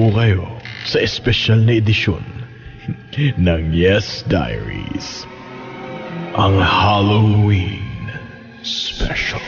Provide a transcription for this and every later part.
po kayo sa espesyal na edisyon ng Yes Diaries, ang Halloween Special.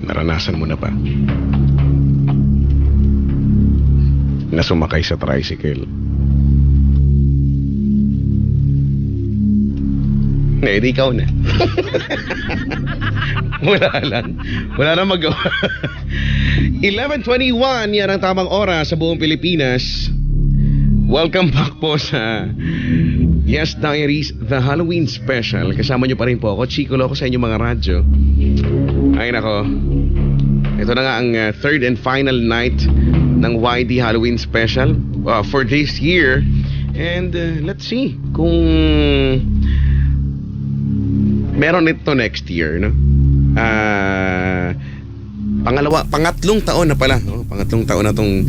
Naranasan mo na ba na sumakay sa tricycle? Di ikaw na. Wala na magawa. 11:21, yan ang tamang oras sa buong Pilipinas. Welcome back po sa Yes Diaries, the Halloween Special. Kasama nyo pa rin po ako, Chico Loco, sa inyong mga radyo. Ay nako, ito na nga ang third and final night ng YD Halloween Special for this year. And let's see kung meron ito next year, no? Pangatlong taon na pala, no? Pangatlong taon na tong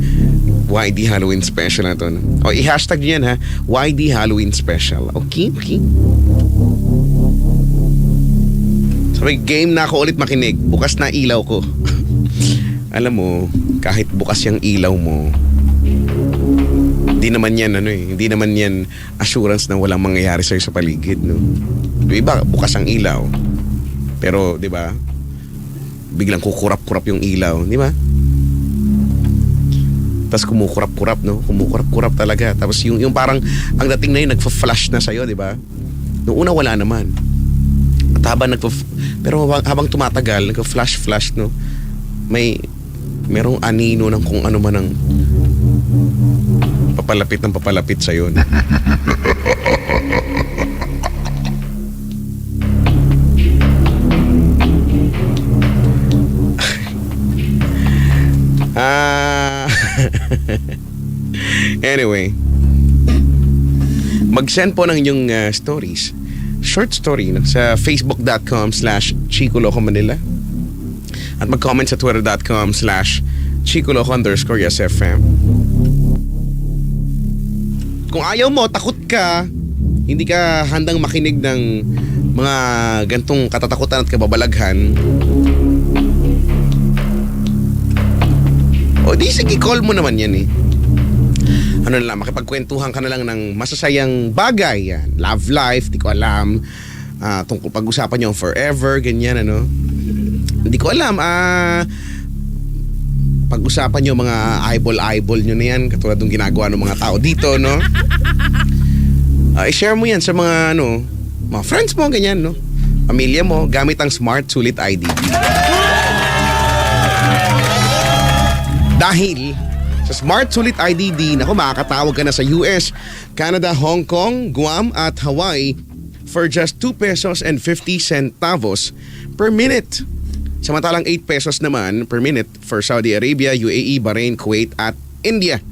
YD Halloween Special na to, no? O i-hashtag nyo yan, ha? YD Halloween Special. Okay. Sabi, game na ako ulit makinig. Bukas na ilaw ko. Alam mo, kahit bukas yung ilaw mo, hindi naman yan assurance na walang mangyayari sa'yo sa paligid, no? Diba, bukas ang ilaw. Pero, di ba, biglang kukurap-kurap yung ilaw, di ba? Tapos kumukurap-kurap, no? Kumukurap-kurap talaga. Tapos yung parang, ang dating na yun, nagfa-flash na sa'yo, di ba? Noong una, wala naman. At pero habang tumatagal, nagfa-flash, no? Merong anino ng kung ano man ang papalapit sa'yo, no? Anyway, mag-send po ng inyong stories, short story, no, sa facebook.com/Chico Loco Manila at mag-comment sa twitter.com/Chico Loco_YesFM. Kung ayaw mo, takot ka, hindi ka handang makinig ng mga gantong katatakutan at kababalaghan, o di sige, call mo naman yan, eh. Ano na lang, makipagkwentuhan ka na lang ng masasayang bagay, yan. Love life, di ko alam. Tungkol pag-usapan nyo forever, ganyan, ano. Hindi ko alam, pag-usapan nyo mga eyeball nyo na yan, katulad ng ginagawa ng mga tao dito, no. I-share mo yan sa mga, mga friends mo, ganyan, no. Pamilya mo, gamit ang Smart Sulit ID. Dahil sa Smart Sulit IDD, makakatawag ka na sa US, Canada, Hong Kong, Guam at Hawaii for just 2 pesos and 50 centavos per minute. Samantalang 8 pesos naman per minute for Saudi Arabia, UAE, Bahrain, Kuwait at India.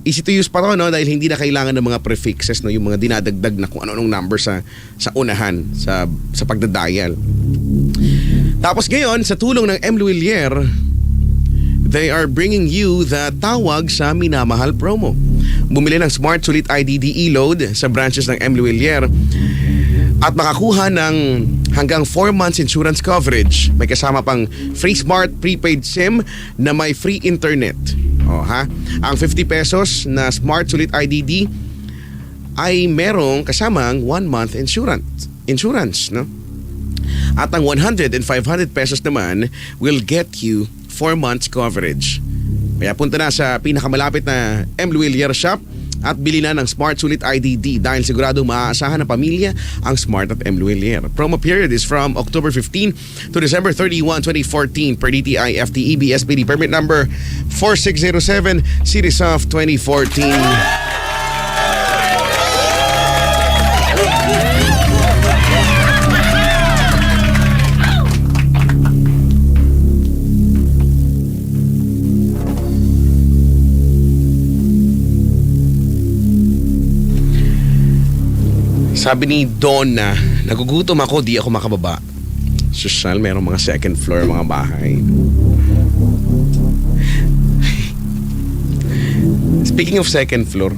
easy to use pa to, no? Dahil hindi na kailangan ng mga prefixes, no? Yung mga dinadagdag na kung ano-anong number sa unahan, sa pagdadial. Tapos ngayon, sa tulong ng M. Luwilier, they are bringing you the Tawag sa Minamahal promo. Bumili ng Smart Sulit ID DE-Load sa branches ng M. Luwilier at makakuha ng hanggang 4 months insurance coverage. May kasama pang free smart prepaid SIM na may free internet. Ang 50 pesos na Smart Sulit IDD ay merong kasamang 1 month insurance, no? At ang 100 and 500 pesos naman will get you 4 months coverage. Kaya punta na sa pinakamalapit na M. Luwilier shop at bili na ng Smart Sulit IDD dahil siguradong maaasahan ng pamilya ang Smart at M. Luwilier. Promo period is from October 15 to December 31, 2014 per DTI FTEB SPD permit number 4607 series of 2014. Sabi ni Donna, nagugutom ako, di ako makababa. Social, merong mga second floor, mga bahay. Speaking of second floor,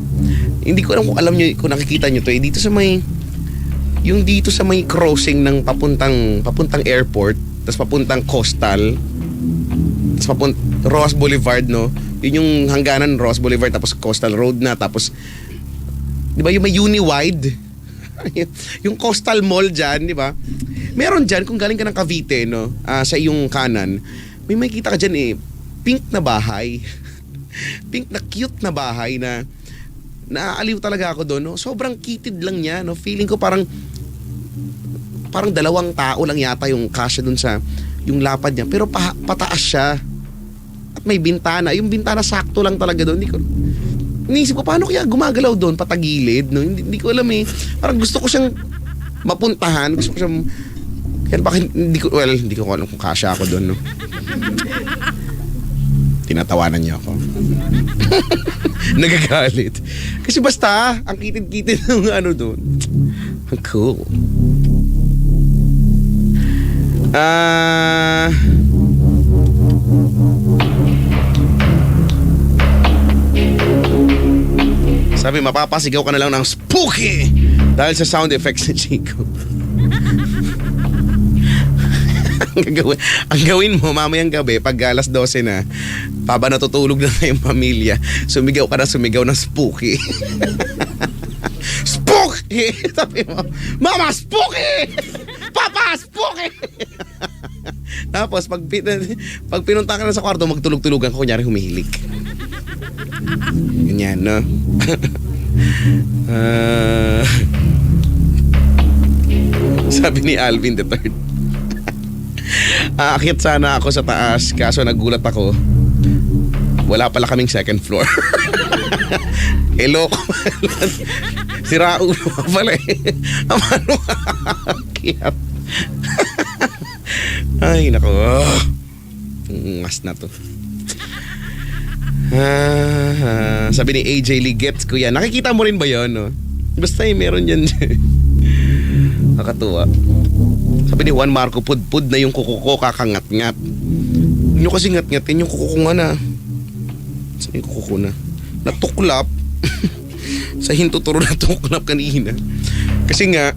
hindi ko alam kung alam nyo, kung nakikita nyo to, dito sa may, yung dito sa may crossing ng papuntang airport, tapos papuntang coastal, tapos Ross Boulevard, no? Yun yung hangganan, Ross Boulevard, tapos Coastal Road na, tapos, di ba yung may Uniwide? Yung Coastal Mall dyan, di ba? Meron dyan, kung galing ka ng Cavite, no? Sa iyong kanan, may makikita ka dyan pink na bahay. Pink na cute na bahay na naaaliw talaga ako doon, no? Sobrang kitid lang niya, no? Feeling ko parang 2 tao lang yata yung kasya doon sa yung lapad niya. Pero pataas siya. At may bintana. Yung bintana sakto lang talaga doon. Iniisip ko, paano kaya gumagalaw doon, patagilid, no? Hindi ko alam eh. Parang gusto ko siyang mapuntahan. Gusto ko siyang... Kaya bakit, hindi ko alam kung kasya ako doon, no? Tinatawanan niya ako. Nagagalit. Kasi basta, ang kitid-kitid ng ano doon. Ang cool. Sabi, mapapasigaw ka na lang ng spooky dahil sa sound effects ni Chico. ang gawin mo mamayang gabi, pag alas 12 na, paba natutulog na yung pamilya, sumigaw ka na sumigaw ng spooky. Spooky! Sabi mo, Mama, spooky! Papa, spooky! Tapos, pag pinunta ka na sa kwarto, magtulog-tulugan ka, kunyari humihilik. Ganyan, no? Sabi ni Alvin the Third, aakyat sana ako sa taas, kaso nagulat ako, wala pala kaming second floor. Loko. Si Raul pala eh. Amano aakyat. Ay, nako. Ngas na to. Sabi ni AJ Lee, gets ko yan. Nakikita mo rin ba yun, no? Basta meron yan. Nakatuwa. Sabi ni Juan Marco, pud-pud na yung kuko ko, kakangat-ngat. Huwag nyo kasi ngat-ngatin yung kuko ko nga na. Saan yung kuko ko na? Natuklap. Sa hintuturo na tuklap kanina. Kasi nga,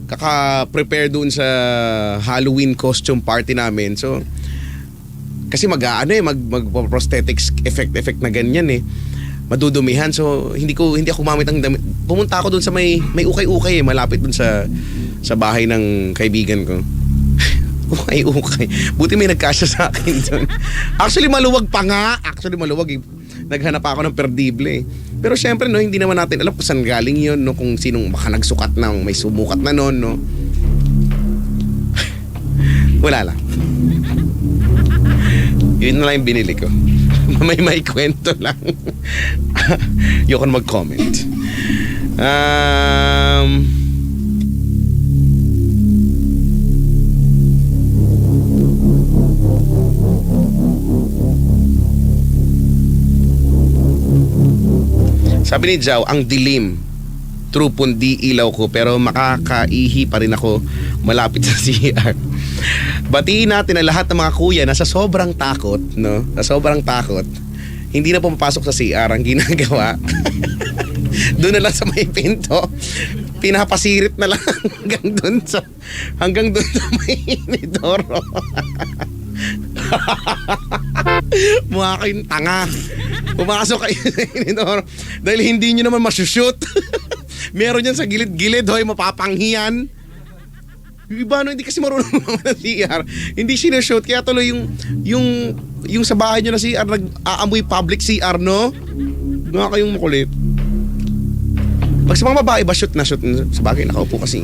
kaka-prepare doon sa Halloween costume party namin. So, kasi mag-prosthetics effect na ganyan eh. Madudumihan. So, hindi ako gumamit ng damit. Pumunta ako doon sa may ukay-ukay eh. Malapit doon sa bahay ng kaibigan ko. Ukay-ukay. Buti may nagkasya sa akin doon. Actually, maluwag pa nga. Naghanap ako ng perdible eh. Pero syempre, no, hindi naman natin alam kung saan galing yun, no? Kung sinong baka nagsukat na, may sumukat na noon, no? Wala lang. Yun na lang yung binili ko. May kwento lang. Ayoko na mag-comment. Sabi ni Jao, ang dilim. True, pundi ilaw ko pero makakaihi pa rin ako malapit sa CR. Batiin natin ang lahat ng mga kuya na sa sobrang takot, no? Sa sobrang takot, hindi na pumapasok sa CR. Ang ginagawa, doon na lang sa may pinto, pinapasirit na lang hanggang doon sa may inidoro. Mukha kayong tanga. Pumasok kayo sa inidoro dahil hindi nyo naman masushoot. Meron yan sa gilid-gilid, hoy, mapapanghiyan. Yung iba, no, hindi kasi marunong mga CR. Hindi sinushoot, kaya tuloy yung sa bahay nyo na CR, nag-aamoy public CR, no? Nga kayong makulit. Pag sa mga babae ba, shoot na shoot? Sa bagay, nakaupo kasi.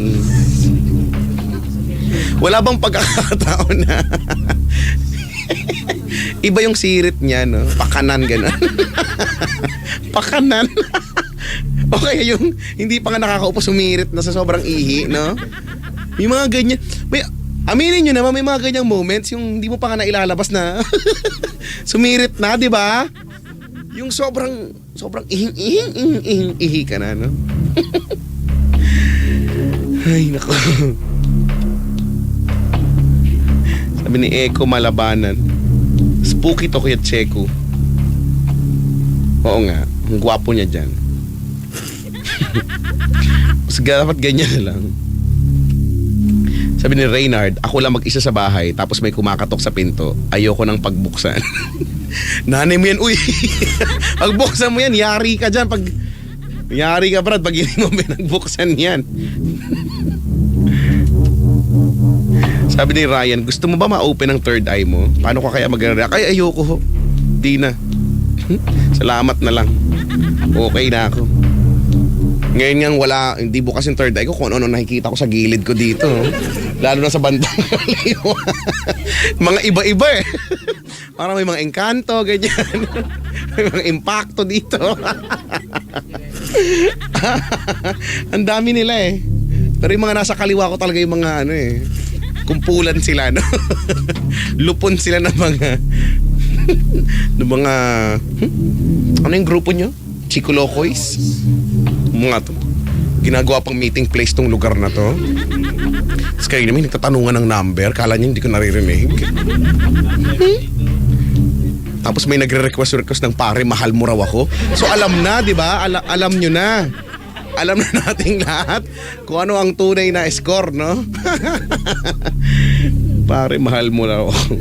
Wala bang pagkakataon na iba yung sirit niya, no? Pakanan, gano'n. Pakanan. Okay, yung hindi pa nga nakakaupo, sumirit na sa sobrang ihi, no? May mga ganyan. Aminin nyo naman, may mga ganyang moments yung hindi mo pa nga nailalabas na sumirit na, di ba? Yung sobrang ihi ka na, no? Ay, naku. Sabi ni Eko Malabanan, spooky to Kuya Checo. Oo nga, ang gwapo niya dyan. Mas dapat ganyan na lang. Sabi ni Reynard, ako lang mag-isa sa bahay tapos may kumakatok sa pinto. Ayoko nang pagbuksan. Nanay mo yan, uy. Pagbuksan mo yan, yari ka dyan. Yari ka, Brad, pag hindi mo pinagbuksan yan. Sabi ni Ryan, gusto mo ba ma-open ang third eye mo? Paano ka kaya mag-react? Ay, ayoko ho. Di na. Salamat na lang. Okay na ako. Ngayon nga wala, hindi bukas yung third eye ko kung ano nakikita ko sa gilid ko dito. Lalo na sa bandang kaliwa. Mga iba-iba eh. Parang may mga engkanto, ganyan. May mga impacto dito. Ang dami nila eh. Pero yung mga nasa kaliwa ko talaga yung mga ano eh. Kumpulan sila, no? Lupon sila ng mga ano yung grupo nyo? Chicolocoys? Mga to. Ginagawa pang meeting place tong lugar na to. Tapos kayo naman nagtatanungan ng number. Kala niya hindi ko naririnig. Tapos may nagre-request ng pare, mahal mo raw ako. So alam na, di ba? Alam nyo na. Alam na nating lahat kung ano ang tunay na score, no? Pare, mahal mo raw ako.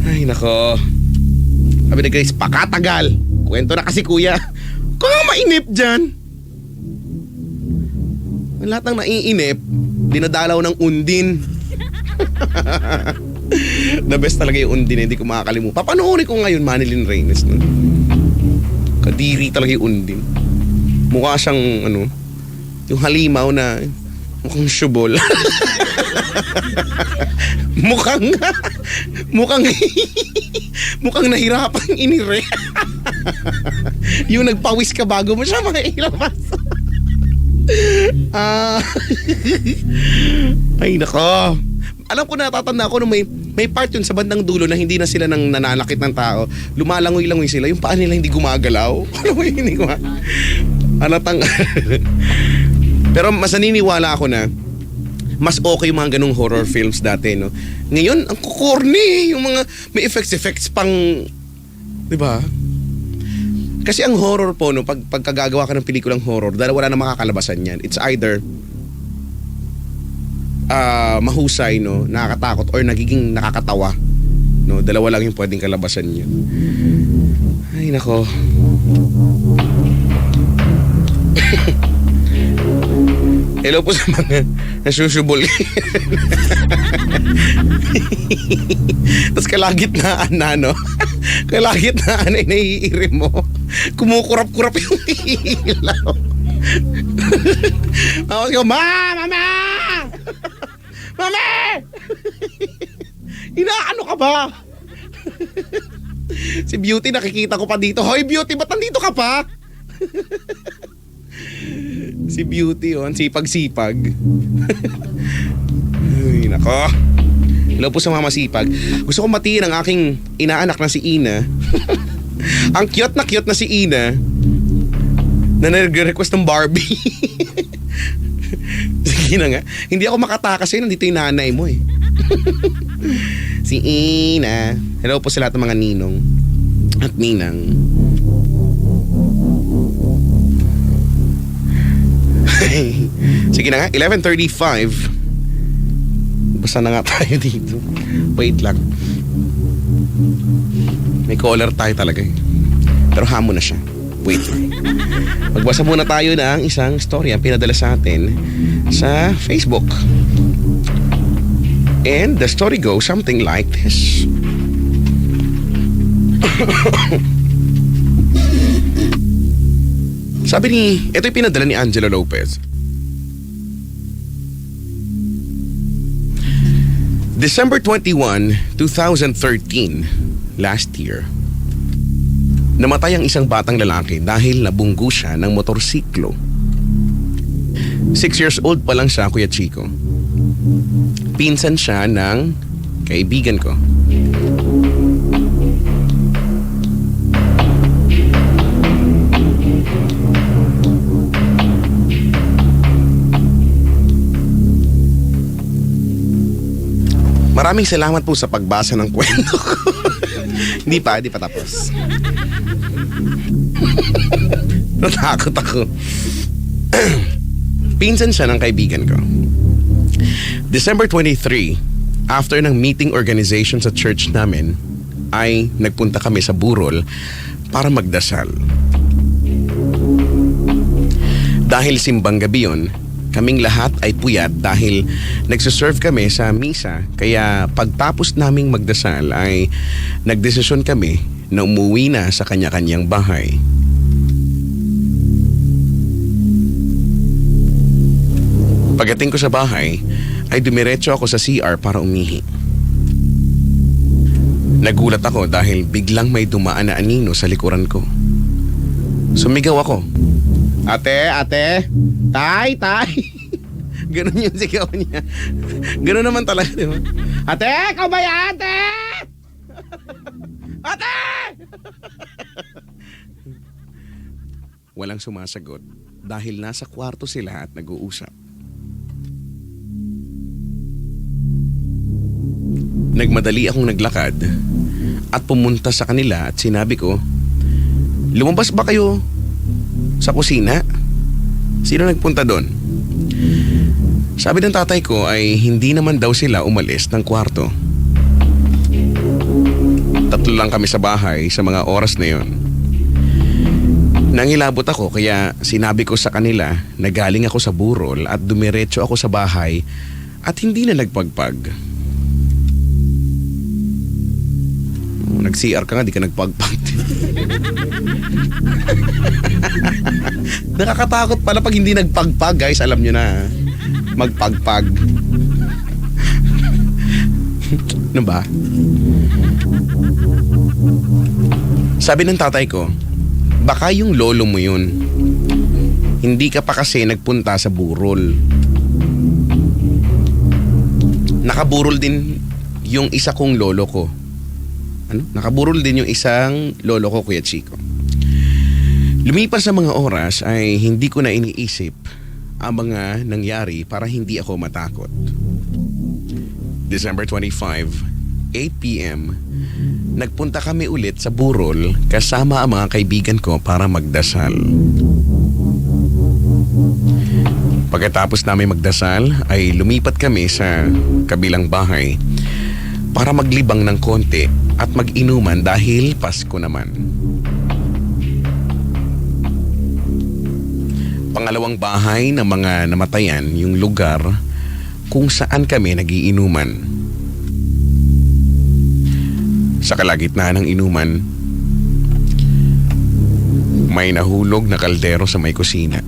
Ay, nako. Sabi ni Grace, pakatagal. Kwento na kasi kuya. Kung nga mainip dyan. Ang lahat ng naiinip, dinadalaw ng undin. The best talaga yung undin, hindi ko makakalimutan. Papanoorin ko ngayon Manilyn Reynes, no? Kadiri talaga yung undin. Mukha siyang yung halimaw na mukhang syubol. mukhang nahirapan inire. Yung nagpawis ka bago mo siya mailabas. Ay nako. Alam ko, natatanda ko nung may part yun sa bandang dulo na hindi na sila nang nananakit ng tao. Lumalangoy-langoy sila. Yung paa nila hindi gumagalaw. Alam mo yun, hindi gumagalaw. Pero mas naniniwala ako na mas okay yung mga ganung horror films dati, no? Ngayon, ang kukorny. Yung mga may effects pang, di ba? Kasi ang horror po, no, pagkagagawa ka ng pelikulang horror, dahil wala na makakalabasan yan. It's either mahusay, no, nakakatakot, or nagiging nakakatawa, no. Dalawa lang yung pwedeng kalabasan niyo. Ay nako. Hello po sa mga nasusyubol. Tapos kalagitnaan na, no? Kalagitnaan ay naiiiri mo. Kumukurap-kurap yung ilaw. Ako ko, Mama! Mama! Inaano ka ba? Si Beauty nakikita ko pa dito. Hoy Beauty, ba't nandito ka pa? Si Beauty, ang sipag-sipag. Ay, nako. Hello po sa mga masipag. Gusto kong matiin ang aking inaanak na si Ina. Ang cute na si Ina na nag-request ng Barbie. Sige na nga. Hindi ako makatakas sa'yo. Nandito yung nanay mo eh. Si Ina. Hello po sa lahat ng mga ninong at ninang. Sige na nga, 11:35. Basta na nga tayo dito. Wait lang. May caller tayo talaga eh. Pero hamon na siya. Wait. Magbasa muna tayo ng isang story ang pinadala sa atin sa Facebook. And the story goes something like this. Sabi ito yung pinadala ni Angela Lopez. December 21, 2013, last year, namatay ang isang batang lalaki dahil nabunggo siya ng motorsiklo. 6 years old pa lang siya, Kuya Chico. Pinsan siya ng kaibigan ko. Maraming salamat po sa pagbasa ng kwento ko. Hindi pa tapos. Natakot ako. Pinsan siya ng kaibigan ko. December 23, after ng meeting organization sa church namin, ay nagpunta kami sa Burol para magdasal. Dahil simbang gabi yun, kaming lahat ay puyat dahil nagsiserve kami sa misa, kaya pagtapos naming magdasal ay nagdesisyon kami na umuwi na sa kanya-kanyang bahay. Pagdating ko sa bahay, ay dumiretso ako sa CR para umihi. Nagulat ako dahil biglang may dumaan na anino sa likuran ko. Sumigaw ako. Ate, tay. Ganun yung sigaw niya. Ganun naman talaga, di ba? Ate, ikaw ba yan, ate? Ate! Walang sumasagot dahil nasa kwarto sila at nag-uusap. Nagmadali akong naglakad at pumunta sa kanila at sinabi ko, lumabas ba kayo sa kusina? Sino nagpunta doon? Sabi ng tatay ko ay hindi naman daw sila umalis ng kwarto. 3 lang kami sa bahay sa mga oras na yon. Nangilabot ako kaya sinabi ko sa kanila na galing ako sa Burol at dumiretso ako sa bahay at hindi na nagpagpag. Nag-CR ka nga, di ka nagpagpag. Nakakatakot pala pag hindi nagpagpag, guys. Alam nyo na, magpagpag. Ano ba? Sabi ng tatay ko, baka yung lolo mo yun. Hindi ka pa kasi nagpunta sa Burol. Nakaburol din yung isa kong lolo ko. Nakaburol din yung isang lolo ko, Kuya Chico. Lumipas sa mga oras ay hindi ko na iniisip ang mga nangyari para hindi ako matakot. December 25, 8 p.m., nagpunta kami ulit sa Burol kasama ang mga kaibigan ko para magdasal. Pagkatapos namin magdasal ay lumipat kami sa kabilang bahay para maglibang ng konti at mag-inuman dahil Pasko naman. Pangalawang bahay ng mga namatayan yung lugar kung saan kami nagiinuman. Sa kalagitnaan ng inuman, may nahulog na kaldero sa may kusina.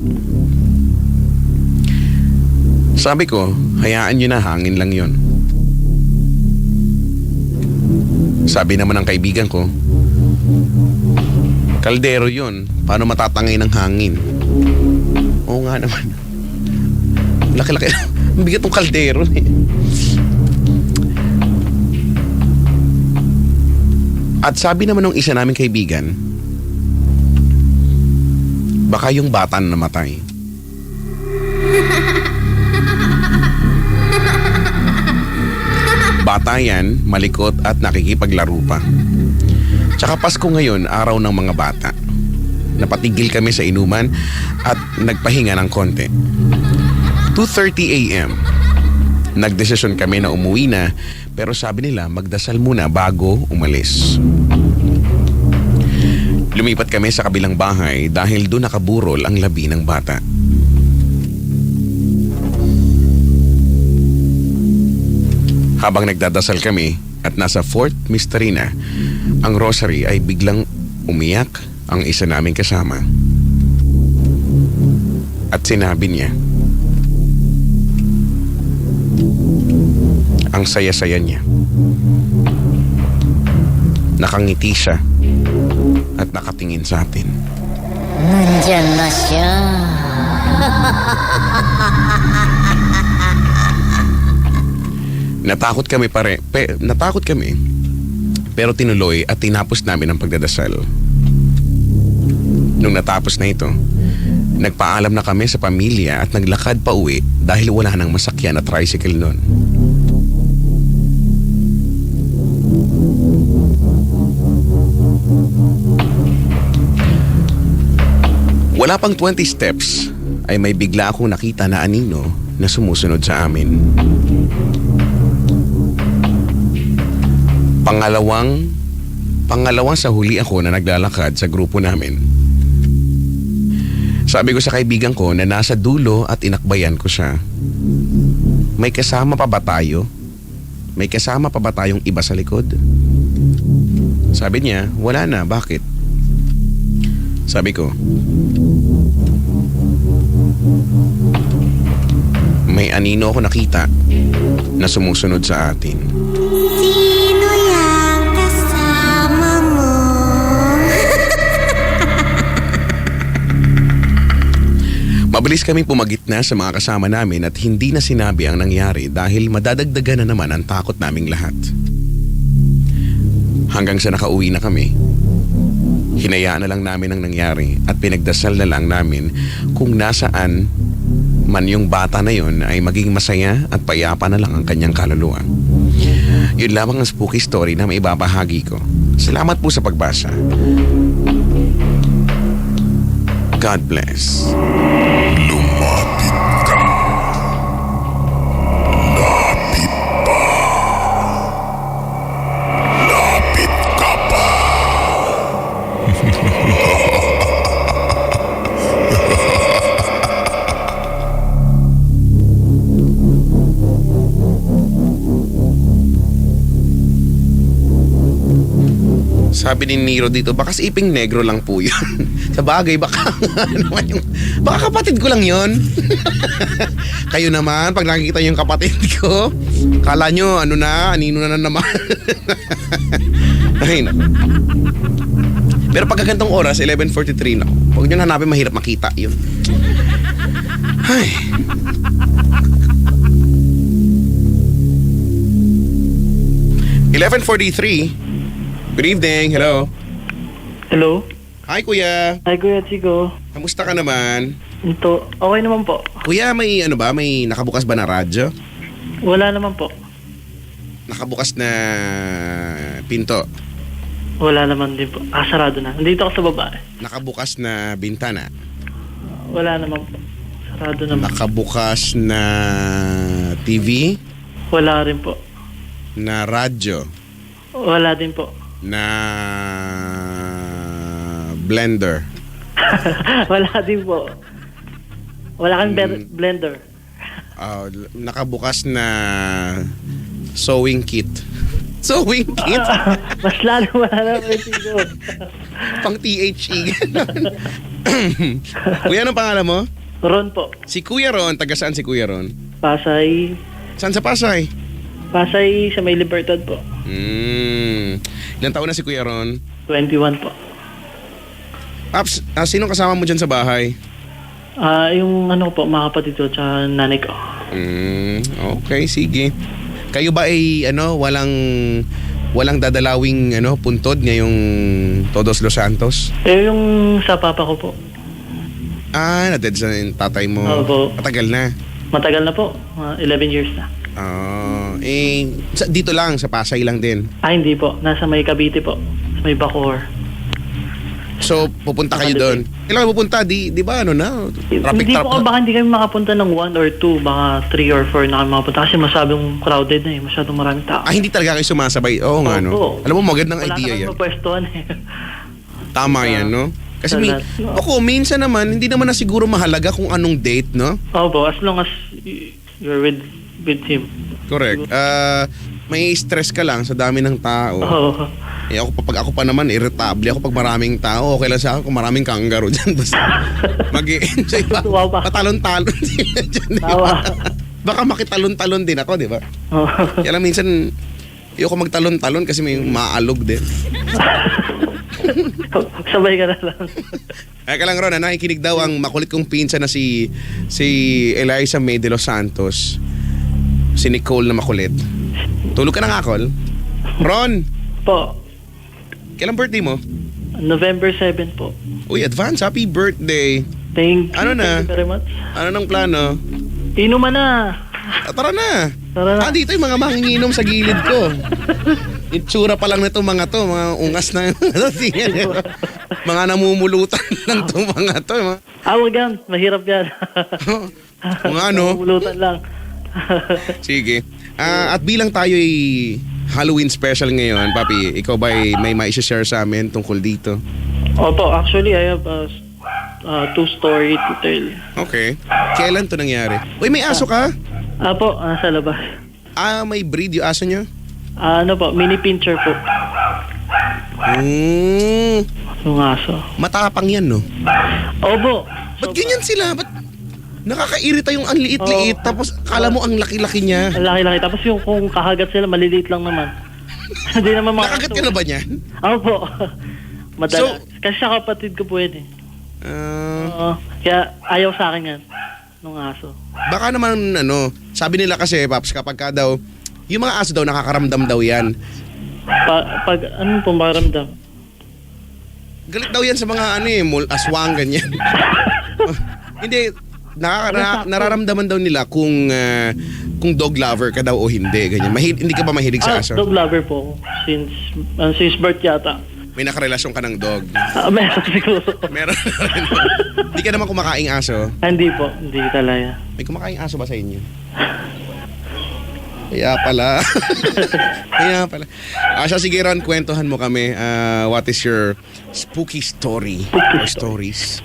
Sabi ko, hayaan nyo na, hangin lang yon. Sabi naman ng kaibigan ko, kaldero yun, paano matatangay ng hangin? Oo nga naman. Laki-laki, bigat ng kaldero eh. At sabi naman ng isa naming kaibigan, baka yung bata na namatay. Bata yan, malikot at nakikipaglaro pa. Tsaka Pasko ngayon, araw ng mga bata. Napatigil kami sa inuman at nagpahinga ng konti. 2:30 a.m. Nagdesisyon kami na umuwi na, pero sabi nila magdasal muna bago umalis. Lumipat kami sa kabilang bahay dahil doon nakaburol ang labi ng bata. Habang nagdadasal kami at nasa fourth mystery na ang rosary ay biglang umiyak ang isa naming kasama. At sinabi niya, ang saya-saya niya. Nakangiti siya at nakatingin sa atin. Nandyan na siya. Natakot kami natakot kami. Pero tinuloy at tinapos namin ang pagdadasal. Nung natapos na ito, nagpaalam na kami sa pamilya at naglakad pa uwi dahil wala nang masakyan na tricycle noon. Wala pang 20 steps ay may bigla akong nakita na anino na sumusunod sa amin. Pangalawang sa huli ako na naglalakad sa grupo namin. Sabi ko sa kaibigan ko na nasa dulo at inakbayan ko siya. May kasama pa ba tayo? May kasama pa ba tayong iba sa likod? Sabi niya, wala na, bakit? Sabi ko, may anino ako nakita na sumusunod sa atin. Sino yang kasama mo? Mabilis kami pumagitna sa mga kasama namin at hindi na sinabi ang nangyari dahil madadagdagan na naman ang takot naming lahat. Hanggang sa nakauwi na kami, hinayaan na lang namin ang nangyari at pinagdasal na lang namin kung nasaan man yung bata na yun ay maging masaya at payapa na lang ang kanyang kaluluwa. Yun lamang ang spooky story na maibabahagi ko. Salamat po sa pagbasa. God bless. Lumapit ka. Lapit pa. Lapit ka pa. Sabi ni Nero dito, baka si Iping Negro lang po yun. Sa bagay, baka naman yung, baka kapatid ko lang yun. Kayo naman, pag nakikita yung kapatid ko, kala nyo, anino na naman. Ay, naku. Pero pag gantong oras, 11:43 na, huwag nyo hanapin, mahirap makita yun. Ay. $11:43. Good evening, hello. Hello? Hi kuya, Hi, Kuya Chico. kamusta ka naman? Ito, okay naman po. Kuya, may may nakabukas ba na radyo? Wala naman po. Nakabukas na pinto? Wala naman din po. Sarado na. Nandito ako sa baba. Nakabukas na bintana? Wala naman po. Sarado naman. Nakabukas na TV? Wala rin po. Na radyo? Wala din po. Na blender? Wala din po. Wala kang blender. Nakabukas na sewing kit? Sewing kit? Mas lalo wala naman Chico. Pang THE. Kuya, anong pangalan mo? Ron po. Si Kuya Ron, taga saan si Kuya Ron? Pasay. Saan sa Pasay? Pasay sa may Libertad po. Ilang taon na si Kuya Ron? 21 po. Paps, sino kasama mo dyan sa bahay? Yung po, mga kapatid ko tsaka nanay ko. Okay, sige. Kayo ba ay walang dadalawing puntod ngayong Todos los Santos? Yung sa papa ko po. Na-dead sa tatay mo. Opo. Matagal na. Matagal na po. 11 years na. Dito lang, sa Pasay lang din. Hindi po. Nasa may Cavite po. Sa may Bacoor. So, pupunta kayo doon. Kailan pupunta? Di ba Hindi po, baka hindi kami makapunta ng 1 or 2, baka 3 or 4 na kami makapunta kasi masyadong crowded na masyadong maraming tao. Hindi talaga kayo sumasabay. Oo nga, no? Opo. Alam mo, magandang Wala idea na yan. kami mapwestuhan Tama yan, no? Kasi Sa minsan naman, hindi naman na siguro mahalaga kung anong date, no? Opo, as long as you're with him. Correct. May stress ka lang sa dami ng tao. Oo. Pag ako pa naman, irritable ako pag maraming tao. Okay lang sa akin kung maraming kangaroo dyan. Basta mag-i-enjoy pa. Tuwa pa. Patalon-talon sila dyan. Tawa. Baka makitalon-talon din ako, di ba? Oo. Kaya lang minsan, ayoko magtalon-talon kasi may maalog din. Sabay ka na lang. Ay ka lang, Ron, nakikinig daw ang makulit kong pinsa na si Eliza May de los Santos. Si Nicole na makulit. Tulog ka na nga, Col. Ron, Po, kailan birthday mo? November 7 po. Uy, advance, happy birthday. Thank you. Ano na? Thank you very much. Ano nang plano? Inuman na. Tara na. Tara na. Dito yung mga manginginom sa gilid ko. Itsura pa lang nito mga ungas na mga namumulutan lang to mga to. Wag yan. Mahirap yan. Mga Namumulutan lang. Sige. At bilang tayo'y Halloween special ngayon, Papi, ikaw ba may ma-share sa amin tungkol dito? Opo, actually I have a two-story to tell. Okay. Kailan to nangyari? Uy, may aso ka? Po, nasa labas. May breed yung aso nyo? Mini pincher po. Yung aso. Matapang yan, no? Opo. Ba't ganyan sila? Ba't nakakairita yung ang liit-liit tapos kala mo ang laki-laki niya? Ang laki-laki. Tapos yung kung kakagat sila, maliliit lang naman. Hindi naman Nakagat ka na ba niyan? Opo. Madalas. Kasi sa kapatid ko po yun eh. Kaya ayaw sa akin yan. Nung aso. Baka naman sabi nila kasi, Paps, kapag ka daw, yung mga aso daw nakakaramdam daw yan. Pag anong pumaramdam? Galit daw yan sa mga aswang ganyan. Hindi, nararamdaman daw nila kung dog lover ka daw o hindi, ganyan. Hindi ka ba mahilig sa aso? Dog lover po. Since birth yata. May nakarelasyon ka ng dog. Meron siguro. Meron na rin. Hindi ka naman kumakaing aso? Hindi po. Hindi talaga. May kumakaing aso ba sa inyo? Kaya pala. Kaya pala. Sige, Ron, kwentuhan mo kami. What is your spooky story? Or stories?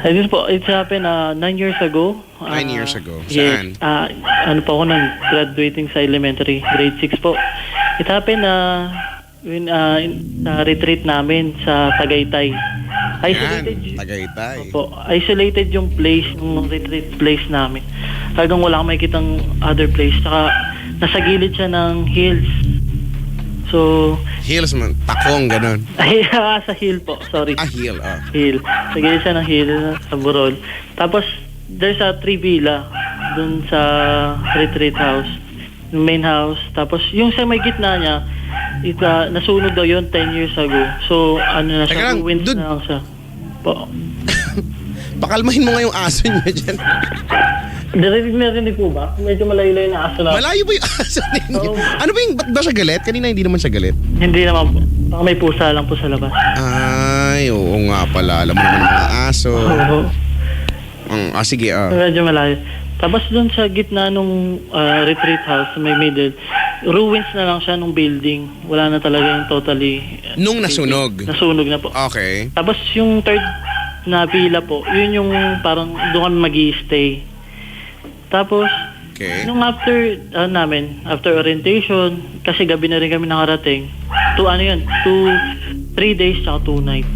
This po, it happened 9 years ago. 9 years ago? Yes. Saan? Po ako nang graduating sa elementary, grade 6 po. It happened when retreat namin sa Tagaytay. Tagaytay. Po, isolated yung place, yung retreat place namin. Talagang wala akong makikitang other place. Saka nasa gilid siya ng hills. So, Hills man, takong ganun. sa hill po, sorry. Hill, Hill. Sa gilid siya ng hill sa Burol. Tapos, there's a 3 villa dun sa retreat house. Yung main house. Tapos, yung sa may gitna niya, nasunog daw yun 10 years ago. So, na siya, ruins na lang siya. Po. Pakalmahin mo nga yung aso niya dyan. Narinig po ba? Medyo malayo-layo na aso na. Malayo ba yung aso ninyo? Ano ba yung, ba't ba siya galit? Kanina hindi naman siya galit. Hindi naman po. Baka may pusa lang po sa labas. Ay, oo nga pala. Alam mo naman yung mga aso. Oo. Sige. Medyo malayo. Tapos doon sa gitna nung retreat house, may middle, ruins na lang siya nung building. Wala na talaga yung totally... Nung nasunog? Nasunog na po. Okay. Tapos yung third na villa po, yun yung parang doon kami mag-i-stay. Tapos, nung after orientation, kasi gabi na rin kami nakarating, 3 days tsaka 2 nights.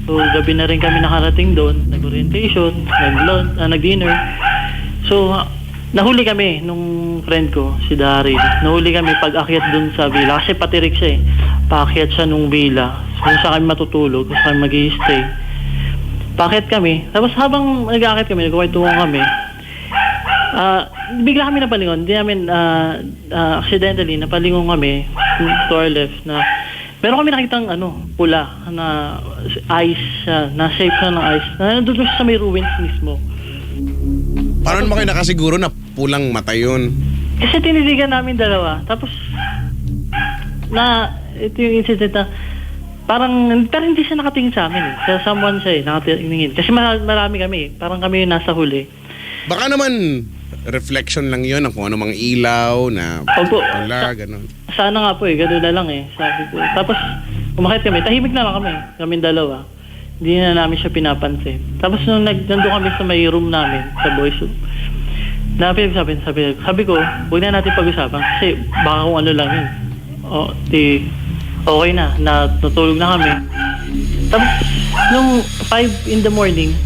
So, gabi na rin kami nakarating doon, nag-orientation, nag-dinner. So, nahuli kami nung friend ko, si Daryl. Nahuli kami pag-akyat doon sa villa, kasi patirik siya eh. Paakyat siya nung villa, kung saan kami matutulog, kung saan kami mag-i-stay. Paakyat kami, tapos habang nag-aakyat kami, nagkakwentuhan kami, bigla kami napalingon. Hindi namin accidentally napalingon kami. to our left na meron kami nakitang pula na ice siya, na shape siya ng ice. Na nandun siya sa may ruins mismo. Paano naman kayo nakasiguro na pulang mata yun? Kasi tinitigan namin dalawa. Tapos, ito yung incident na, pero hindi siya nakatingin sa amin eh. Sa someone siya nakatingin. Kasi marami kami eh. Parang kami yung nasa huli. Baka naman, reflection lang yun ng kung ano mga ilaw na pula, gano'n. Sana nga po gano'n na lang sabi ko. Tapos, umakit kami. Tahimik na lang kami. Kaming dalawa. Hindi na namin siya pinapansin. Tapos nung nandun kami sa may room namin, sa boys room, sabi ko, huwag na natin pag-usapan kasi baka kung ano lang yun. Okay na, natutulog na kami. Tapos, nung 5 in the morning,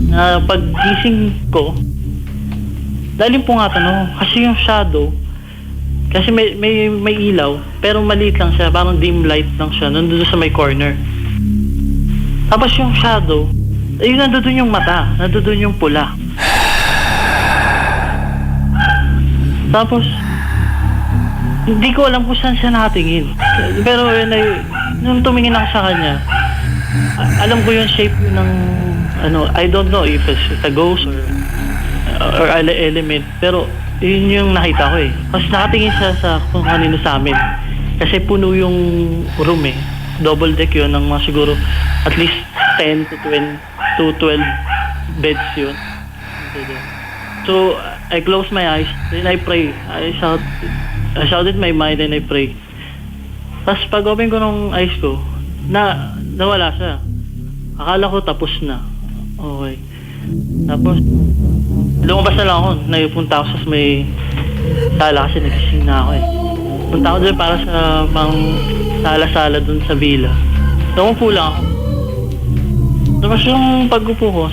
na paggising ko, dahil po nga kasi yung shadow, kasi may ilaw, pero maliit lang siya, parang dim light lang siya, nandun sa may corner. Tapos yung shadow, nandun yung mata, nandun yung pula. Tapos, hindi ko alam kung saan siya nakatingin. Pero nung tumingin ako sa kanya, alam ko yung shape ng, I don't know if it's a ghost or element. Pero, yun yung nakita ko Kasi nakatingin siya sa kung kanino sa amin. Kasi puno yung room Double deck yun ng mga siguro at least 10 to 12 beds yun. So, I close my eyes, then I pray. I shouted my mind and I pray. Tapos pag-open ko ng eyes ko, nawala siya. Akala ko tapos na. Okay. Tapos, lumabas na lang ako. Nagpunta ako sa may sala kasi nagising na ako Punta ako doon para sa sala-sala doon sa villa. Umupo lang ako. Tapos yung pag-upo ko,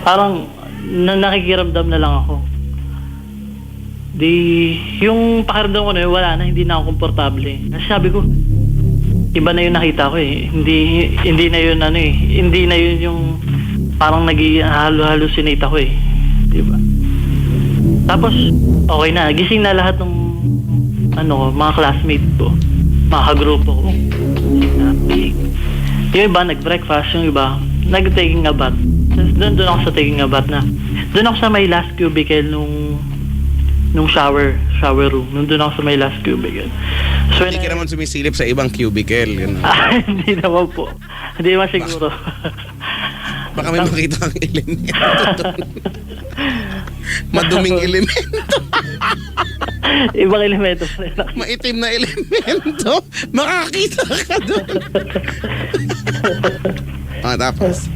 parang nakikiramdam na lang ako. Yung pakiramdam ko na yun, wala na, hindi na ako komportable. Kasi sabi ko, iba na yung nakita ko Hindi na yun hindi na yun yung parang nag-hallucinate ako Diba? Tapos, okay na, gising na lahat ng mga classmates ko, mga kagrupo ko. Yung iba, nag-breakfast, yung iba, nag-taking a bath. Doon ako sa taking a bath na. Doon ako sa may last cubicle nung shower room. Doon ako sa may last cubicle. So, hindi ka naman sumisilip sa ibang cubicle. Hindi naman po. Hindi naman siguro. Baka may makita kang elemento. Maduming elemento. Ibang elemento pa rin. Maitim na elemento. Makakita ka doon. Tapos?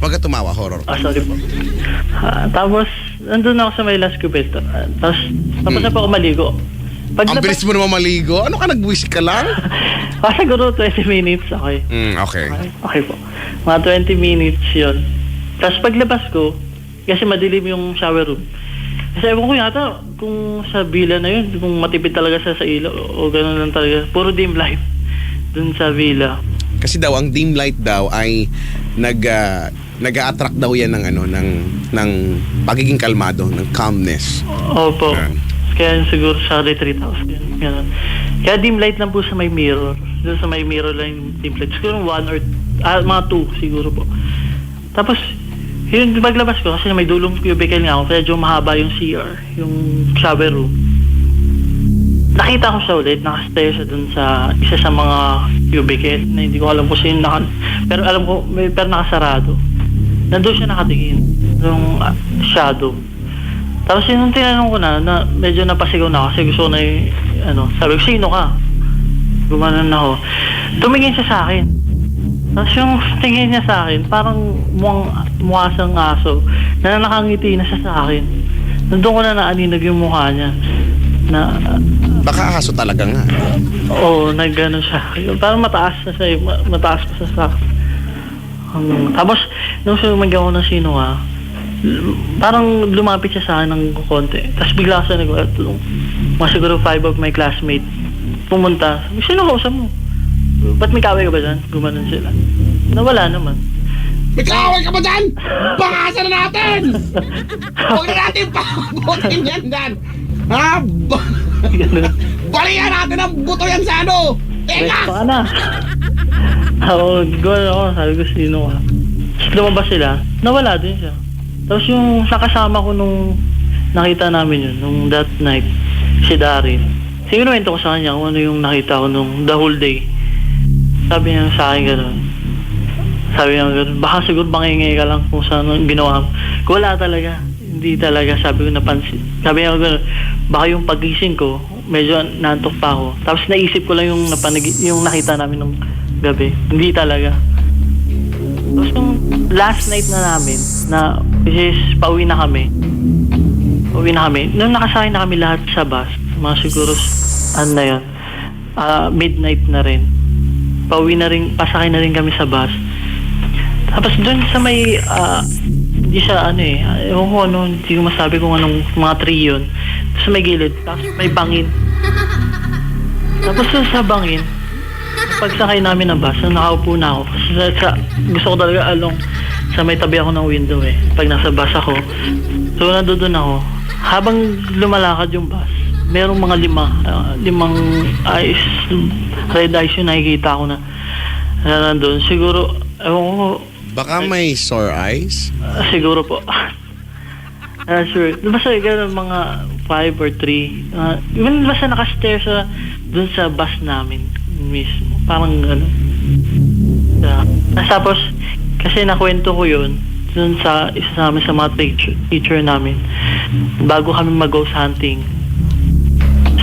Wag ka tumawa, horror. Sorry po. Tapos, nandun ako sa may last cubicle. Tapos na po ako maligo. Ang bilis mo naman maligo? Ano ka, nag-wish ka lang? Siguro 20 minutes, okay. Okay. Okay po. Mga 20 minutes yun. Tapos paglabas ko, kasi madilim yung shower room. Kasi ewan ko yata kung sa villa na yun, kung matipid talaga sa ilaw o gano'n lang talaga. Puro dim light dun sa villa. Kasi daw, ang dim light daw ay nag-a-attract daw yan ng pagiging kalmado, ng calmness. Opo. Kaya siguro sa retreat house. Ganun. Kaya dim light lang po sa may mirror. Doon sa may mirror lang yung dim light. Siguro mga 2 siguro po. Tapos, yun, paglabas ko, kasi may dulong cubicle nga ako, medyo mahaba yung CR, yung shower room. Nakita ko siya ulit, nakastay siya dun sa isa sa mga cubicle, na hindi ko alam kung sino pero alam ko, pero nakasarado. Nandun siya nakatingin, yung shadow. Tapos yung tinanong ko na medyo napasigaw na kasi gusto ko na sabi ko, sino ka? Gumanon ako. Tumingin siya sa akin. Tapos yung tingin niya sa akin, parang mukha siyang aso na nakangiti na siya sa akin. Nandun ko na naaninag yung mukha niya. Baka aso talaga nga. Oo, nag-gano siya. Parang mataas na siya. Mataas pa sa akin. Tapos, nung sumagay ako ng sino ka, parang lumapit siya sa akin ng konti. Tapos bigla siya mga siguro 5 of my classmates pumunta. Sino ka usap mo? Ba't may kaway ka ba dyan? Gumanon sila. Nawala naman. May kaway ka ba dyan? Bakasan na natin! Huwag na natin pakabutin yan, Dan! Balikan natin ang buto yan sa ano! Rex pa ka na. Ako, gawin ako. Sabi ko, sino ka? Tapos lumabas sila. Nawala din siya. Tapos yung nakasama ko nung nakita namin yun, nung that night, si Darin. Sinuwento ko sa kanya kung ano yung nakita ko nung the whole day. Sabi niya sa akin gano'n. Sabi niya gano'n, baka siguro bangingay ka lang kung saan ginawa ko. Wala talaga. Hindi talaga. Sabi ko napansin. Sabi niya gano'n, baka yung pagising ko, medyo nantok pa ako. Tapos naisip ko lang yung nakita namin nung gabi. Hindi talaga. Tapos yung last night na namin, na which is pauwi na kami. Nung nakasakay na kami lahat sa bus, mga siguro, ano na yun, midnight na rin. Pasakay na rin kami sa bus. Tapos dun sa may, hindi siya ewan ko hindi ko masabi kung anong mga tree yun. Sa may gilid, tapos may bangin. Tapos dun sa bangin, pagsakay namin ng bus, nakaupo na ako. Gusto ko talaga sa may tabi ako ng window pag nasa bus ako. So nandoon ako. Habang lumalakad yung bus, merong mga limang red eyes yung nakikita ko na nandun. Siguro, ewan ko. Baka may sore eyes? Siguro po. Sure. Basta gano'n mga 5 or 3. Even basta nakastare dun sa bus namin mismo. Parang gano'n. Tapos, kasi nakwento ko yun dun sa isa namin sa mga teacher namin. Bago kami mag-ghost hunting,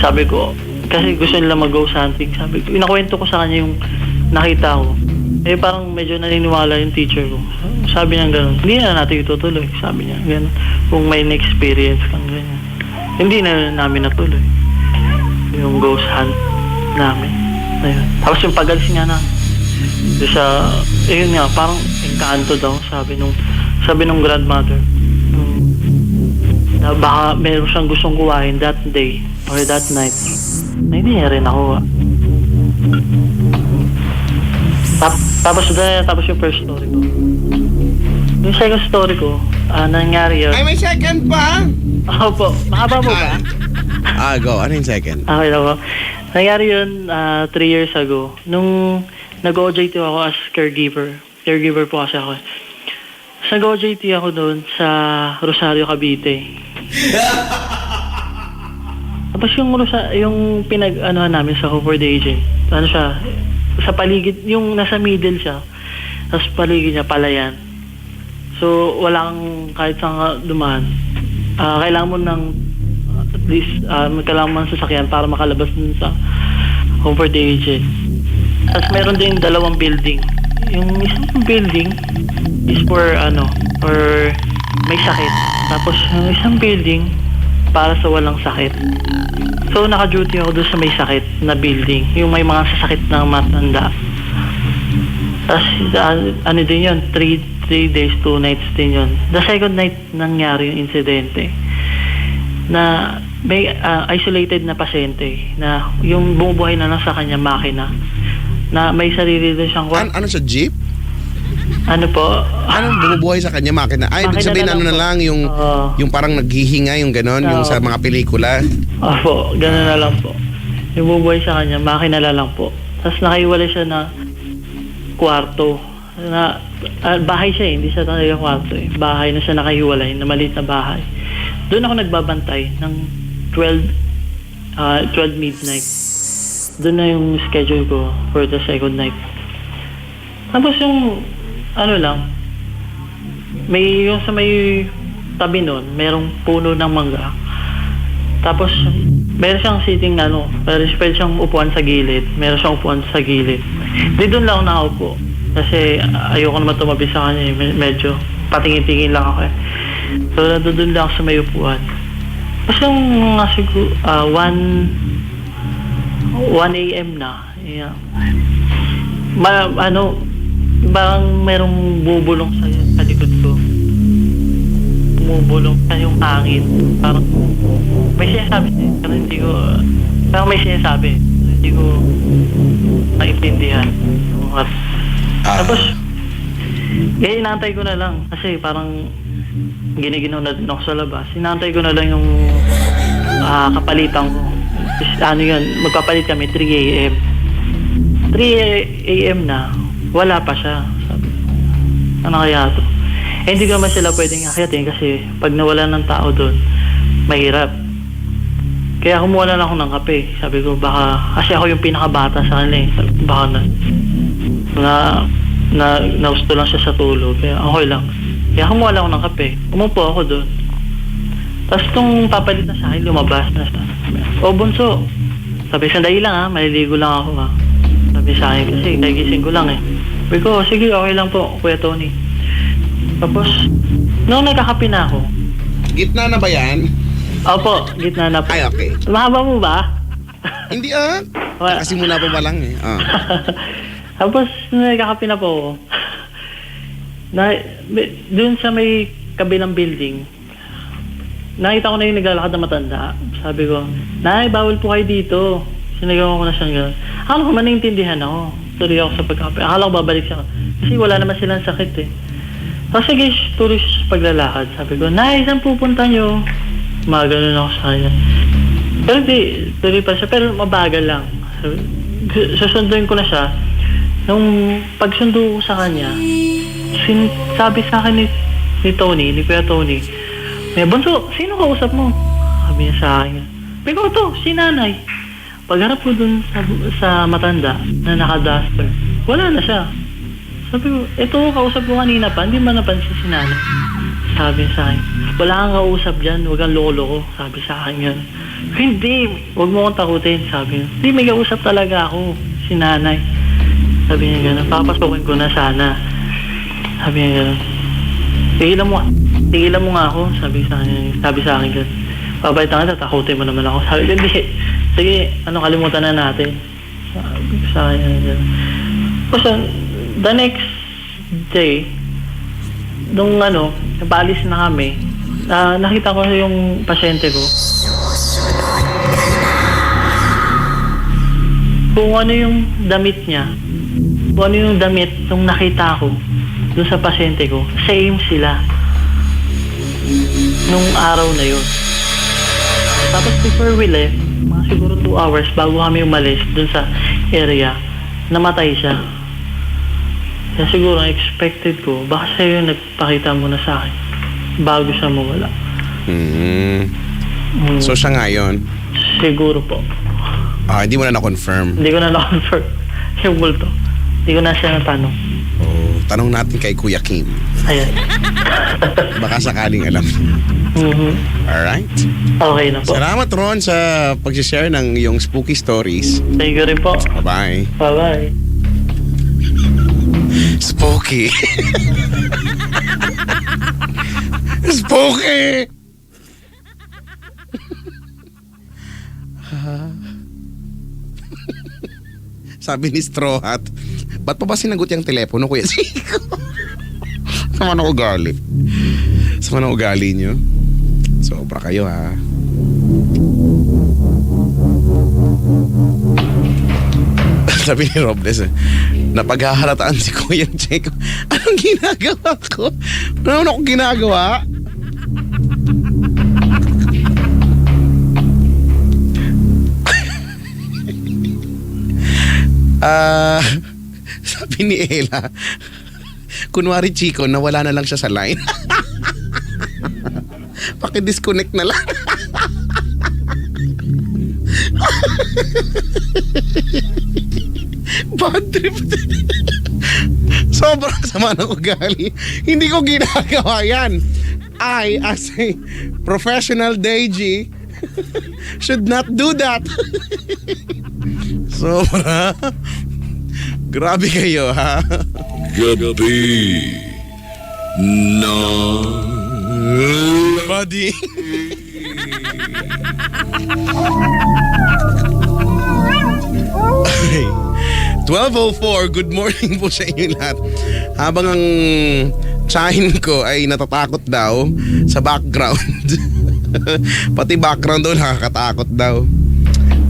sabi ko, kasi gusto nila mag-ghost hunting, sabi ko, inakwento ko sa kanya yung nakita ko. Parang medyo naniniwala yung teacher ko. Sabi niya gano'n, hindi na natin itutuloy. Sabi niya gano'n, kung may na-experience kang ganyan. Hindi na namin natuloy yung ghost hunt namin. Ayun. Tapos yung pagalis nga na yun nga, parang engkanto daw, sabi nung grandmother. Na baka meron siyang gustong kuhain that day or that night. Na hindi niya rin nakuha. Tapos yung first story ko. Yung second story ko, nangyari yun. Ay, may second pa? Opo, mahaba mo ba? Go. Ano yung second? Okay na po. Nangyari yun 3 years ago. Nung nag-OJT ako as caregiver. Caregiver po kasi ako. Nag-OJT ako doon sa Rosario, Cavite. Tapos yung namin sa Comfort Agent, siya, sa paligid, yung nasa middle siya, tapos paligid niya palayan. So, wala kang kahit saan dumaan. Kailangan mo ng at least, kailangan mo ng sasakyan para makalabas dun sa Comfort Agent. Tapos meron din 2 building. Yung isang building is for or may sakit. Tapos yung isang building para sa walang sakit. So naka-duty ako doon sa may sakit na building. Yung may mga sasakit na matanda. Tapos din yun, 3 days, 2 nights din yun. The second night nangyari yung insidente na may isolated na pasyente na yung bumubuhay na lang sa kanya makina na may sarili din siyang Ano sa jeep? Ano po? Anong bumubuhay sa kanya makina? Ay, ibig sabihin na lang yung parang naghihinga yung ganon, yung sa mga pelikula. Opo, gano'n na lang po. Yung bumubuhay sa kanya, makina na lang po. Tapos nakaiwalay siya na kwarto. Na, bahay siya hindi siya talaga kwarto Bahay na siya nakahiwalay, na maliit na bahay. Doon ako nagbabantay ng 12 midnight. Doon na yung schedule ko for the second night. Tapos yung yung sa may tabi nun, merong puno ng mangga. Tapos meron siyang sitting pwede siyang upuan sa gilid. Meron siyang upuan sa gilid. Di doon lang ako nakaupo. Kasi ayoko naman tumabi sa kanya medyo patingin-tingin lang ako So doon lang ako sa may upuan. Tapos yung mga siguro 1 a.m. na. Yeah. Parang merong bubulong sa likod ko. Bumubulong sa yung hangin. Parang may sinasabi pero may sinasabi. Hindi ko maintindihan. Tapos kaya inaantay ko na lang kasi parang giniginaw na din ako sa labas. Inaantay ko na lang yung kapalitan ko. Ano yun, magpapalit kami 3 a.m. 3 a.m. na, wala pa siya. Sabi, ano kaya to? Eh, hindi naman sila pwedeng akyatin kasi pag nawala ng tao doon, mahirap. Kaya kumuha na ako ng kape. Sabi ko, baka, kasi ako yung pinakabata sa kanila eh. Sabi ko, baka nausto lang siya sa tulog. Kaya okay lang. Kaya kumuha lang ako ng kape. Umupo ako doon. Tapos nung papalit na sa akin, lumabas na siya. O bunso, sabi, sandali lang ha, maliligo lang ako ha. Sabi sa akin, kasi nagising ko lang eh. Sabi ko, sige, okay lang po, Kuya Tony. Tapos, nung nagkakape na ako. Gitna na ba yan? Opo, gitna na po. Ay, okay. Mahaba mo ba? Hindi kasi muna pa lang eh. Tapos, nung nagkakape na po ako, doon sa may kabilang building, nakita ko na yung naglalakad na matanda. Sabi ko, Nay, bawal po kayo dito. Sinagawa ko na siyang gano'n. Akala ko naintindihan ako. Tuloy ako sa pagkape. Akala ko babalik siya. Kasi wala naman silang sakit eh. Tapos sige, tuloy siya sa paglalakad. Sabi ko, Nay, saan pupunta nyo? Mga ganun ako sa kanya. Pero di, tuloy pa siya. Pero mabagal lang. Susunduin ko na siya. Nung pagsundo ko sa kanya, sabi sa akin ni Tony, ni Kuya Tony, bunso, sino kausap mo? Sabi niya sa akin. Sabi ko, to, si nanay. Pagharap ko dun sa matanda na naka-duster, wala na siya. Sabi ko, ito kausap ko kanina pa, hindi ba napansin si nanay? Sabi niya sa akin, wala kang kausap dyan, huwag kang lolo ko. Sabi sa akin yun. Hindi, huwag mo akong takutin. Sabi niya, hindi, may kausap talaga ako, si nanay. Sabi niya gano'n, papasukin ko na sana. Sabi niya gano'n, tigilan mo nga ako, sabi sa akin gano'n. Babait na nga, takutin mo naman ako. Sabi ko, hindi, sige, kalimutan na natin. Sabi ko sa akin gano'n. Kasi, the next day, nung nabalis na kami, nakita ko yung pasyente ko. Kung ano yung damit niya, kung ano yung damit nung nakita ko dun sa pasyente ko, same sila nung araw na yun. Tapos before we left, mga siguro 2 hours bago kami umalis dun sa area, namatay siya. Kaya siguro expected ko, baka siya yung nagpakita mo na sa akin bago siya mawala. So siya nga yun? Siguro po. Hindi mo na na-confirm? Hindi ko na na-confirm. Yung multo. Hindi ko na siya natanong. Tanong natin kay Kuya Kim. Ayan. Baka sakaling alam. Alright. Okay na po. Salamat, Ron, sa pag-share ng iyong spooky stories. Thank you rin po. Bye-bye. Bye-bye. Spooky. Spooky! Sabi ni Straw Hat, ba't pa ba sinagot yung telepono, Kuya Chico? Sama na ugali. Sama na ugali nyo. Sobra kayo, ha? Sabi ni Robles, napaghahalataan si Kuya Chico. Anong ginagawa ko? Ano akong ginagawa? Sabi ni Ella, kunwari Chico, nawala na lang siya sa line. Paki-disconnect na lang. Bad trip. Sobrang sama ng ugali. Hindi ko ginagawa yan. I, as a professional DJ, should not do that. Sobra. Grabe kayo, ha? Gabi na Buddy. Okay. 12:04, good morning po sa inyo lahat. Habang ang tsahin ko ay natatakot daw sa background. Pati background daw nakakatakot daw.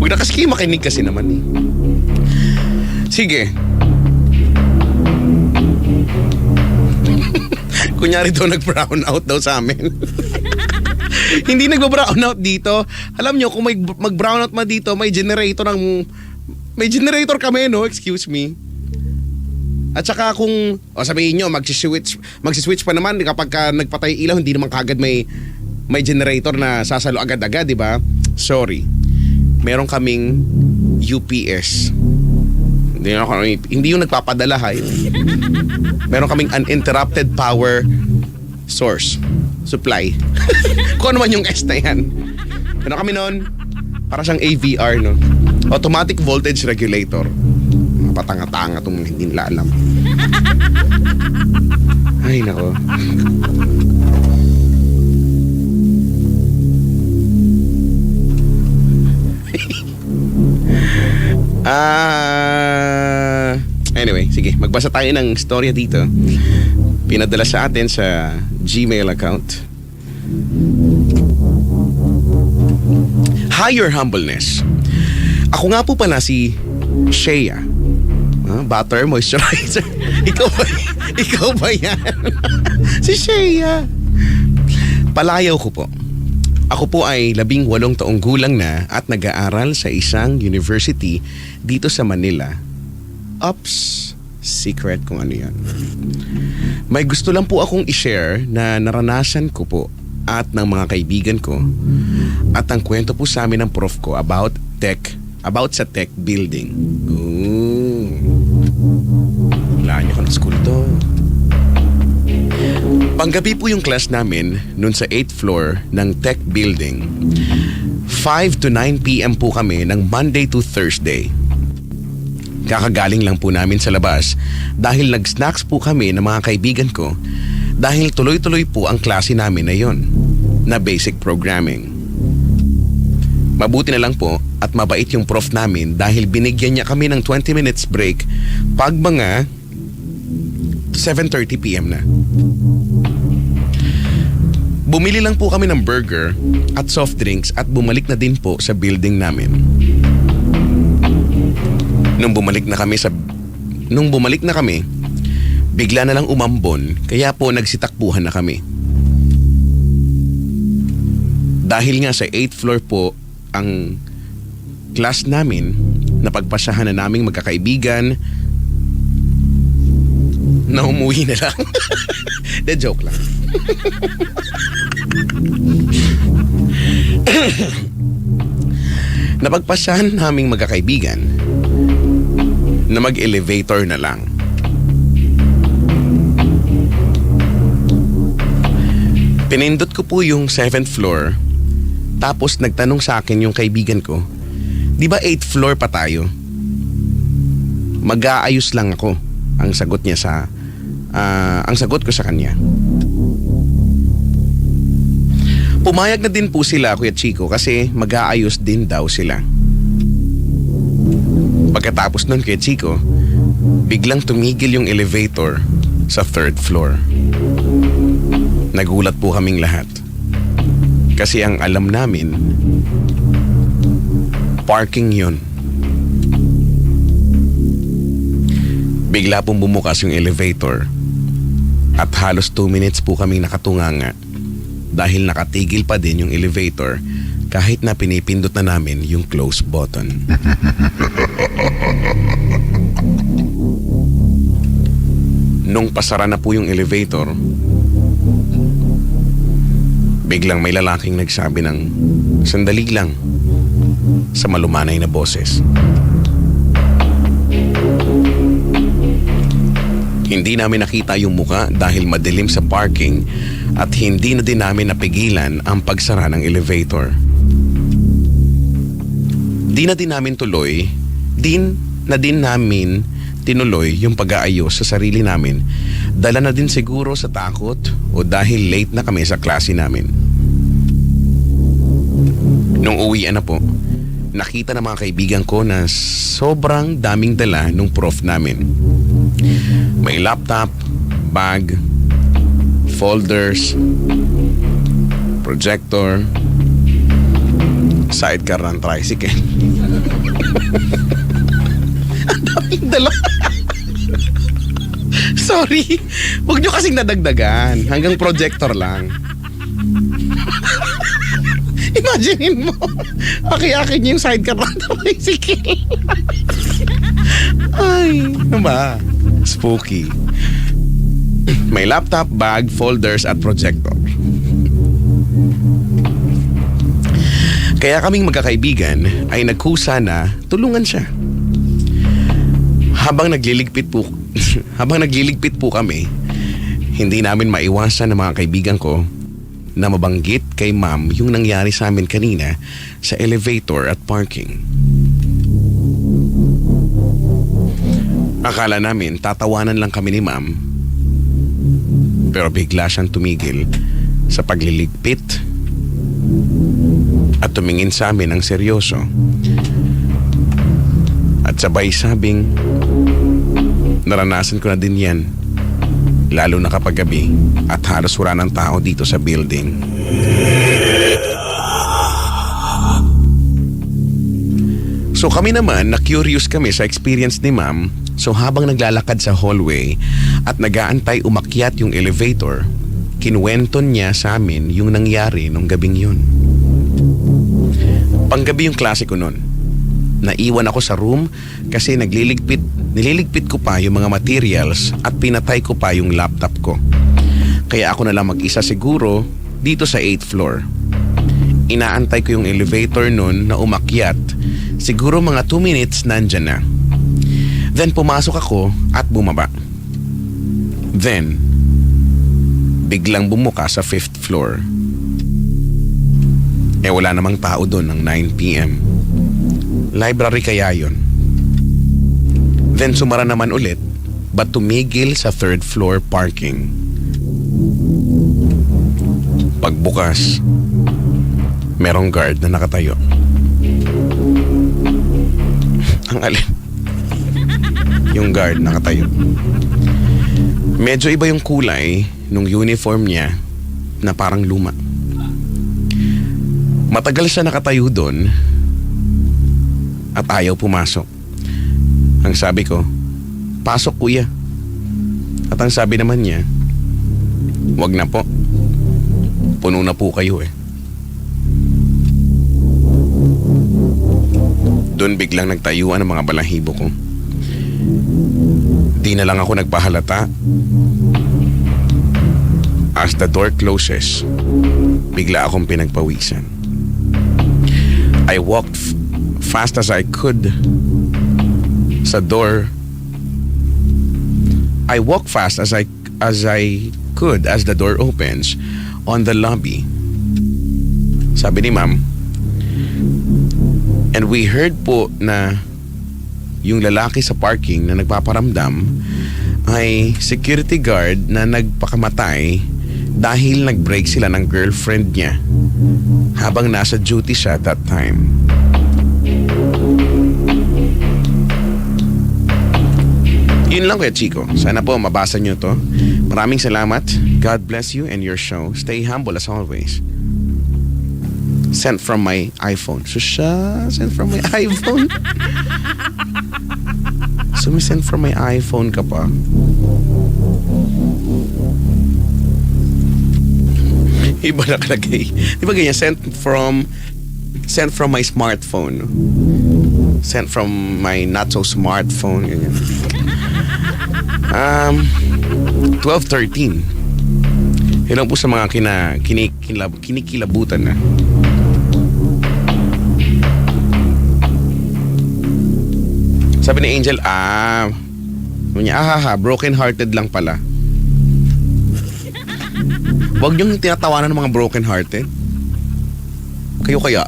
Huwag na kasi makinig kasi naman eh. Sige. Kunyari daw nag-brown out daw sa amin. Hindi nagba-brownout dito. Alam nyo, kung mag-brownout man dito, may generator kami, no? Excuse me. At saka kung, sabihin nyo, magsiswitch pa naman kapag nagpatay ilaw, hindi naman kagad may generator na sasalo agad-agad, di ba? Sorry. Meron kaming UPS. Hindi yung nagpapadala, ha? Meron kaming uninterrupted power source. Supply. Kung ano man yung S na yan. Meron kami nun, para siyang AVR, no? Automatic voltage regulator. Patanga-tanga itong hindi nila alam. Ay, nako. Anyway, sige, magbasa tayo ng storya dito. Pinadala sa atin sa Gmail account. Hi, Your Humbleness. Ako nga po pala si Shea. Butter moisturizer. Ikaw ba yan? Si Shea. Palayaw ko po. Ako po ay 18 taong gulang na at nag-aaral sa isang university dito sa Manila. Ops, secret kung ano yan. May gusto lang po akong i-share na naranasan ko po at ng mga kaibigan ko at ang kwento po sa amin ng prof ko about sa tech building. Ooh. Wala niyo ka ng school to. Panggabi po yung class namin nun sa 8th floor ng tech building. 5 to 9 p.m. po kami ng Monday to Thursday. Kakagaling lang po namin sa labas dahil nag-snacks po kami ng mga kaibigan ko dahil tuloy-tuloy po ang klase namin na yon na basic programming. Mabuti na lang po at mabait yung prof namin dahil binigyan niya kami ng 20 minutes break pag mga 7:30 p.m. na. Bumili lang po kami ng burger at soft drinks at bumalik na din po sa building namin. Nung bumalik na kami, bigla na lang umambon kaya po nagsitakbuhan na kami. Dahil nga sa 8th floor po ang class namin, napagpasyahan na naming magkakaibigan na umuwi na lang. De joke lang. Napagpasyahan naming magkakaibigan na mag-elevator na lang. Pinindot ko po yung 7th floor. Tapos nagtanong sa akin yung kaibigan ko, di ba 8th floor pa tayo? Mag-aayos lang ako. Ang sagot ko sa kanya. Pumayag na din po sila, Kuya Chico, kasi mag-aayos din daw sila. Pagkatapos nun, Kuya Chico, biglang tumigil yung elevator sa 3rd floor. Nagulat po kaming lahat. Kasi ang alam namin, parking yun. Bigla pong bumukas yung elevator at halos 2 minutes po kaming nakatunganga dahil nakatigil pa din yung elevator kahit na pinipindot na namin yung close button. Nung pasara na po yung elevator, biglang may lalaking nagsabi ng sandali lang sa malumanay na boses. Hindi namin nakita yung muka dahil madilim sa parking at hindi na din namin napigilan ang pagsara ng elevator. Di na din namin tinuloy yung pag-aayos sa sarili namin. Dala na din siguro sa takot o dahil late na kami sa klase namin. Nung uwian na po, nakita ng mga kaibigan ko na sobrang daming dala nung prof namin. May laptop, bag, folders, projector, sidecar ng tricycle. Ang daming dala. Sorry, huwag nyo kasing nadagdagan. Hanggang projector lang. Imaginein mo, aki-aki niya yung sidecar ng tricycle. Ay, ano ba? Spooky. May laptop, bag, folders at projector. Kaya kaming magkakaibigan ay nagkusa na tulungan siya. Habang nagliligpit po kami, hindi namin maiwasan ng mga kaibigan ko na mabanggit kay ma'am yung nangyari sa amin kanina sa elevator at parking. Akala namin tatawanan lang kami ni ma'am, pero bigla siyang tumigil sa pagliligpit at tumingin sa amin ng seryoso. At sabay sabing, naranasan ko na din yan, lalo na kapag gabi at halos wala ng tao dito sa building. So kami naman, na-curious kami sa experience ni ma'am. So habang naglalakad sa hallway at nagaantay umakyat yung elevator, kinuwenton niya sa amin yung nangyari nung gabing yun. Panggabi yung klase ko nun. Naiwan ako sa room kasi nililigpit ko pa yung mga materials at pinatay ko pa yung laptop ko. Kaya ako na lang mag-isa siguro dito sa 8th floor. Inaantay ko yung elevator nun na umakyat. Siguro mga 2 minutes nandyan na. Then pumasok ako at bumaba. Then, biglang bumuka sa 5th floor. Wala namang tao doon ng 9 p.m. Library kaya yun. Then sumara naman ulit, but tumigil sa 3rd floor parking. Pagbukas, merong guard na nakatayo. Ang alin? Yung guard nakatayo. Medyo iba yung kulay nung uniform niya na parang luma. Matagal siya nakatayo doon at ayaw pumasok. Ang sabi ko, "Pasok kuya." At ang sabi naman niya, "Wag na po. Puno na po kayo eh." Doon biglang nagtayuan ang mga balahibo ko. Di na lang ako nagpahalata. As the door closes, bigla akong pinagpawisan. I walked fast as I could sa door. I walked fast as I could as the door opens on the lobby. Sabi ni ma'am. And we heard po na yung lalaki sa parking na nagpaparamdam ay security guard na nagpakamatay dahil nag-break sila ng girlfriend niya habang nasa duty siya that time. Yun lang kuya Chico. Sana po mabasa nyo to. Maraming salamat. God bless you and your show. Stay humble as always. Sent from my iPhone. Susha, sent from my iPhone. Sumisend from my iPhone ka pa. Iba nakalagay. Di ba ganyan? Sent from my smartphone. Sent from my not so smartphone. Ganyan. 12:13. Hello po sa mga kinikilabutan na. Sabi ni Angel, broken hearted lang pala. Huwag niyong tinatawanan ng mga broken hearted. Kayo kaya?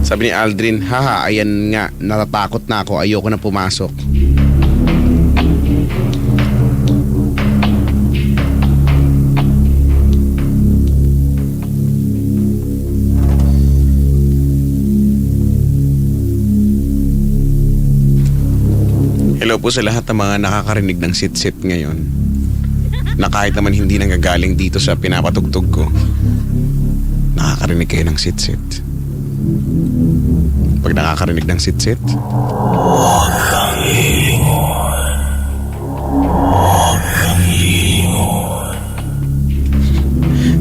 Sabi ni Aldrin, ayan nga, natatakot na ako, ayoko na pumasok. Hello po sa lahat ng mga nakakarinig ng sit-sit ngayon, na kahit naman hindi nanggagaling dito sa pinapatugtog ko, nakakarinig kayo ng sit-sit. Pag nakakarinig ng sit-sit.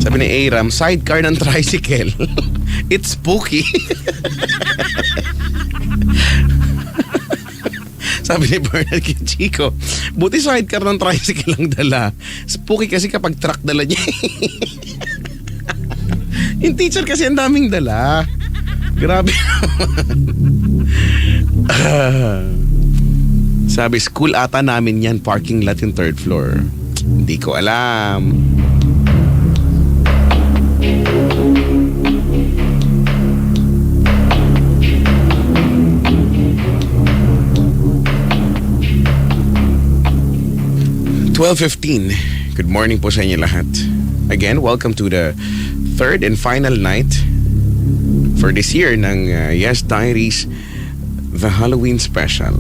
Sabi ni Aram, sidecar ng tricycle. It's spooky. Sabi ni Bernard kay Chico, buti sidecar ng tricycle ang dala. Spooky kasi kapag truck dala niya. Yung teacher kasi ang daming dala. Grabe naman. Sabi, school ata namin yan, parking lot yung 3rd floor. Hindi ko alam. $12:15. Good morning po sa inyo lahat. Again, welcome to the 3rd and final night for this year ng Yes Diaries, the Halloween special.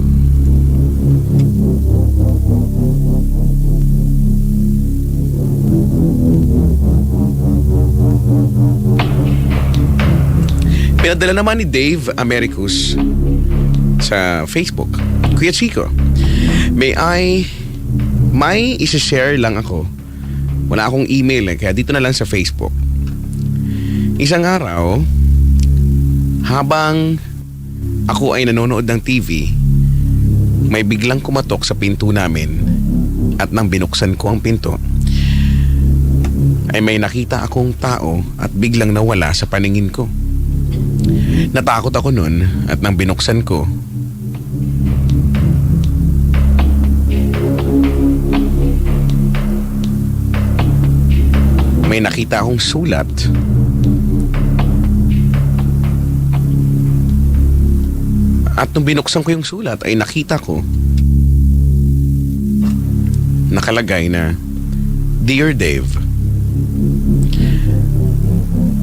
Pinadala naman ni Dave Americus sa Facebook. Kuya Chico, may isa-share lang ako. Wala akong email kaya dito na lang sa Facebook. Isang araw, habang ako ay nanonood ng TV, may biglang kumatok sa pinto namin at nang binuksan ko ang pinto, ay may nakita akong tao at biglang nawala sa paningin ko. Natakot ako nun at nang binuksan ko, may nakita akong sulat. At nung binuksan ko yung sulat ay nakita ko nakalagay na Dear Dave.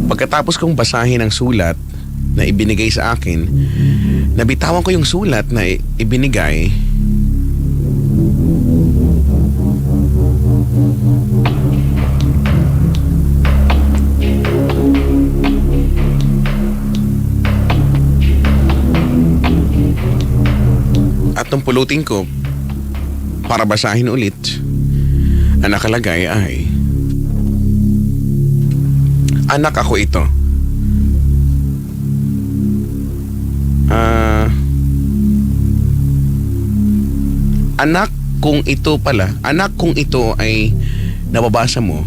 Pagkatapos kong basahin ang sulat na ibinigay sa akin, nabitawan ko yung sulat na ibinigay. At nung pulutin ko para basahin ulit, ang nakalagay ay, anak ako ito. Anak kung ito ay nababasa mo,